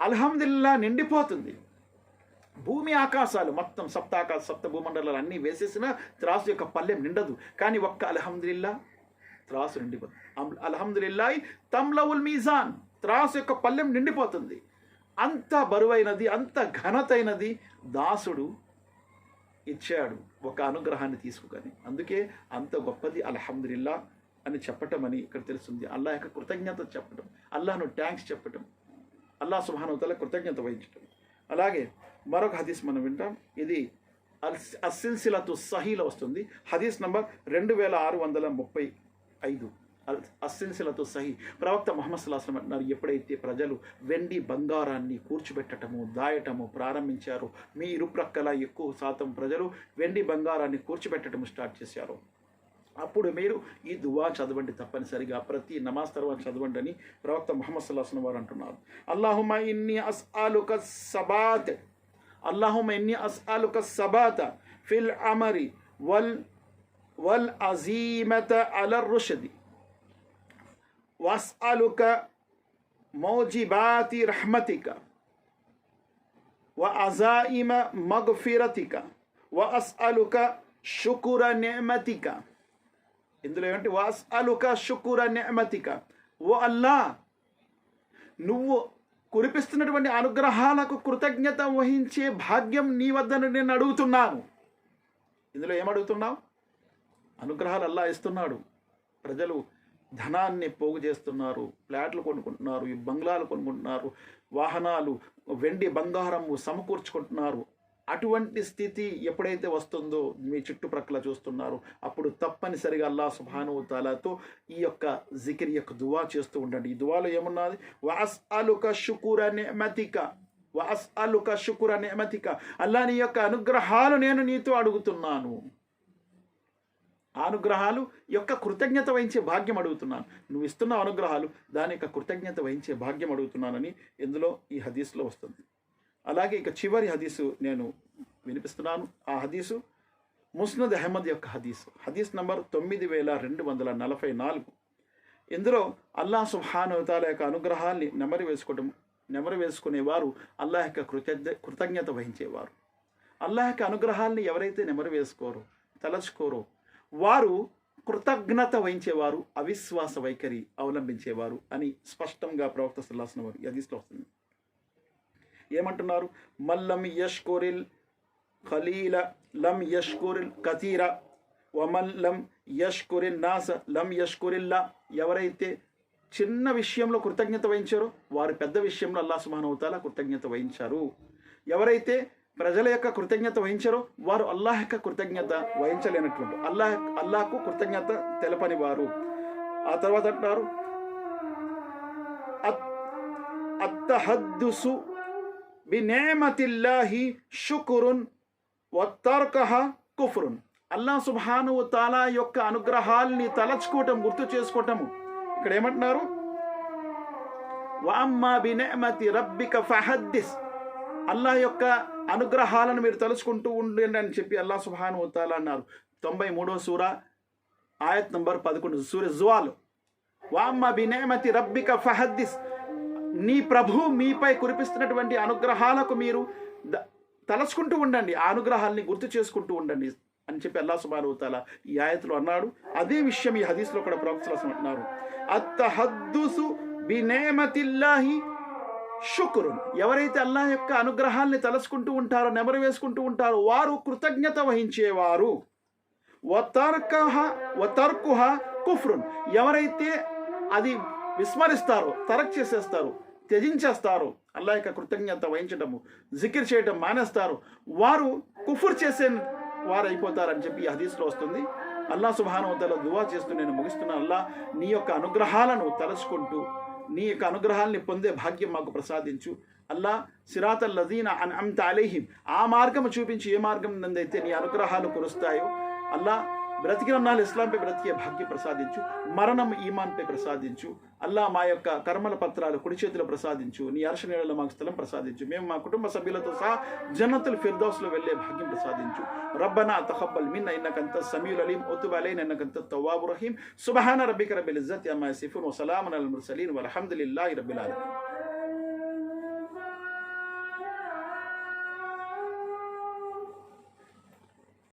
అల్హమ్దులిల్లా నిండిపోతుంది. భూమి ఆకాశాలు మొత్తం సప్త భూమండలాలు అన్నీ వేసేసిన త్రాసు యొక్క పల్లెం నిండదు, కానీ ఒక్క అల్హమ్దులిల్లా త్రాసు నిండిపోతుంది. అల్హమ్దులిల్లాహి తమ్లవుల్ మీజాన్, త్రాసు యొక్క పల్లెం నిండిపోతుంది. అంత బరువైనది, అంత ఘనతైనది దాసుడు ఇచ్చాడు ఒక అనుగ్రహాన్ని తీసుకుని. అందుకే అంత గొప్పది అల్హమ్దులిల్లా అని చెప్పటం అని ఇక్కడ తెలుస్తుంది. అల్లాహ్ యొక్క కృతజ్ఞత చెప్పటం, అల్లాహ్ను థ్యాంక్స్ చెప్పటం, అల్లాహ్ సుబ్హానహు తాలా కృతజ్ఞత వహించటం. అలాగే మరొక హదీస్ మనం వింటాం. ఇది అస్సిల్సిలతు సహీలో వస్తుంది. హదీస్ నంబర్ 2635. అస్సిల్సిలతు సహీ. ప్రవక్త ముహమ్మద్ సల్లల్లాహు అలైహి వసల్లం అన్నారు, ఎప్పుడైతే ప్రజలు వెండి బంగారాన్ని కూర్చిపెట్టటము దాయటము ప్రారంభించారో, మీ ఇరుప్రక్కల ఎక్కువ శాతం ప్రజలు వెండి బంగారాన్ని కూర్చిపెట్టడం స్టార్ట్ చేశారు, అప్పుడు మీరు ఈ దువా చదవండి, తప్పనిసరిగా ప్రతి నమాజ్ తర్వాత చదవండి అని ప్రవక్త ముహమ్మద్ సల్లల్లాహు అలైహి వసల్లం వారు అంటున్నారు. అల్లాహుమ్మ ఇన్ని అస్అలుక సబాత్, అల్లాహుమ్మ ఇన్ని అస్అలుక సబాత ఫిల్ అమరి వల్ అజీమత అలర్ రుషది వస్అలుక మౌజిబాతి రహ్మతిక వ అజాయిమ మగ్ఫిరతిక వ అస్అలుక షుకుర నిఅమతిక. ఇందులో ఏమంటే వస్అలుక షుకుర నిఅమతిక, ఓ అల్లా నువ్వు కురిపిస్తున్నటువంటి అనుగ్రహాలకు కృతజ్ఞత వహించే భాగ్యం నీ వద్ద నేను అడుగుతున్నాను. ఇందులో ఏమడుగుతున్నావు? అనుగ్రహాలు అల్లా ఇస్తున్నాడు. ప్రజలు ధనాన్ని పోగు చేస్తున్నారు, ఫ్లాట్లు కొనుక్కుంటున్నారు, ఈ బంగ్లాలు కొనుక్కుంటున్నారు, వాహనాలు వెండి బంగారము సమకూర్చుకుంటున్నారు. అటువంటి స్థితి ఎప్పుడైతే వస్తుందో మీ చుట్టుప్రక్కల చూస్తున్నారు, అప్పుడు తప్పనిసరిగా అల్లాహ్ సుబ్హానహు తాలాతో ఈ యొక్క జికిర్ యొక్క దువా చేస్తూ ఉండండి. ఈ దువాలో ఏమున్నది? వస్అలుక షుకుర నిఅమతిక, వస్అలుక షుకుర నిఅమతిక, అల్లా నీ యొక్క అనుగ్రహాలు నేను నీతో అడుగుతున్నాను, అనుగ్రహాలు యొక్క కృతజ్ఞత వహించే భాగ్యం అడుగుతున్నాను. నువ్వు ఇస్తున్న అనుగ్రహాలు దాని యొక్క కృతజ్ఞత వహించే భాగ్యం అడుగుతున్నానని ఇందులో ఈ హదీస్లో వస్తుంది. అలాగే ఇక చివరి హదీసు నేను వినిపిస్తున్నాను. ఆ హదీసు ముస్నద్ అహ్మద్ యొక్క హదీస్ నంబర్ 9244. ఇందులో అల్లాహ్ సుబ్హానహు తాలా యొక్క అనుగ్రహాల్ని నెమరు వేసుకునేవారు అల్లాహ్ యొక్క కృతజ్ఞత వహించేవారు. అల్లాహ్ యొక్క అనుగ్రహాల్ని ఎవరైతే నెమరు వేసుకోరో, తలచుకోరో, వారు కృతజ్ఞత వహించేవారు, అవిశ్వాస వైఖరి అవలంబించేవారు అని స్పష్టంగా ప్రవక్త సల్లల్లాహు అలైహి వసల్లం ఈ హదీస్లో వస్తుంది. ఏమంటున్నారు? మల్లం యష్కురిల్ ఖలీల లం యష్కురిల్ కతీర వమన్ లం యష్కురిన్ నాస లం యష్కురిల్లా. ఎవరైతే చిన్న విషయంలో కృతజ్ఞత వహించారో వారు పెద్ద విషయంలో అల్లాహ్ సుబ్హానహు వ తఆలా కృతజ్ఞత వహించారు. ఎవరైతే ప్రజల యొక్క కృతజ్ఞత వహించారో వారు అల్లాహ్ యొక్క కృతజ్ఞత వహించలేనటువంటి అల్లాహ్కు కృతజ్ఞత తెలపని వారు. ఆ తర్వాత అంటారు అత్తహద్దుసు బినిఅమతిల్లాహి షుక్రున్ వతర్కహ కుఫ్రున్. అల్లాహ్ సుబ్హానహు వ తఆలా యొక్క అనుగ్రహాల్ని తలచుకోవటం, గుర్తు చేసుకోవటము. ఇక్కడ ఏమంటున్నారు? వఅమ్మా బినిఅమతి రబ్బిక ఫహద్దిస్. అల్లాహ్ యొక్క అనుగ్రహాలను మీరు తలుచుకుంటూ ఉండండి అని చెప్పి అల్లాహ్ సుబ్హానహు వ తఆలా అన్నారు. 93వ సూర ఆయత్ నంబర్ 11 సూర జువాల్. వఅమ్మా బినిఅమతి రబ్బిక ఫహద్దిస్. నీ ప్రభు మీపై కురిపిస్తున్నటువంటి అనుగ్రహాలకు మీరు తలచుకుంటూ ఉండండి, ఆ అనుగ్రహాలని గుర్తు చేసుకుంటూ ఉండండి అని చెప్పి అల్లాహ్ సుబ్హానహు వ తఆలా ఈ ఆయత్లో అన్నాడు. అదే విషయం ఈ హదీస్లో కూడా ప్రవక్త సల్లల్లాహు అలైహి వసల్లం అంటున్నారు, అత్తహద్దుసు బినిఅమతిల్లాహి షుక్రున్. ఎవరైతే అల్లాహ్ యొక్క అనుగ్రహాల్ని తలచుకుంటూ ఉంటారో, నెమరు వేసుకుంటూ ఉంటారో వారు కృతజ్ఞత వహించేవారు. వతర్కుహ కుఫ్రున్. ఎవరైతే అది విస్మరిస్తారో, తరక్ చేసేస్తారో, త్యజించేస్తారో, అల్లాహ్ యొక్క కృతజ్ఞత వహించడము, జికిర్ చేయడం మానేస్తారు, వారు కుఫ్ర్ చేసే వారు అయిపోతారని చెప్పి ఈ హదీస్లో వస్తుంది. అల్లాహ్ సుబ్హానహు వ తఆలా దువా చేస్తూ నేను ముగిస్తున్నాను. అల్లాహ్ నీ యొక్క అనుగ్రహాలను తలుచుకుంటూ నీ యొక్క అనుగ్రహాల్ని పొందే భాగ్యం మాకు ప్రసాదించు. అల్లాహ్ సిరాతల్ లజీన అన్అమ్త అలైహిం, ఆ మార్గము చూపించి ఏ మార్గం నందైతే నీ అనుగ్రహాలు కురుస్తాయో అల్లాహ్ బ్రతికినన్నాళ్ళు ఇస్లాంపై బ్రతికే భాగ్యం ప్రసాదించు, మరణం ఈమాన్పై ప్రసాదించు. అల్లాహ్ మా యొక్క కర్మల పత్రాలు కుడి చేతిలో ప్రసాదించు, నీ అర్ష నీడలో మాకు స్థలం ప్రసాదించు, మేము మా కుటుంబ సభ్యులతో సహా జన్నతుల్ ఫిర్దౌస్లో వెళ్ళే భాగ్యం ప్రసాదించు. రబ్బనా తఖబ్బల్ మిన్నా ఇన్నక అంతస్ సమీఉల్ అలీం వతుబ్ అలైనా ఇన్నక అంతత్ తవ్వాబుర్ రహీం. సుబ్హాన రబ్బిక రబ్బిల్ ఇజ్జతి అమ్మా యసిఫూన్ వ సలామున్ అలల్ ముర్సలీన్ వల్హమ్దులిల్లాహి రబ్బిల్ ఆలమీన్.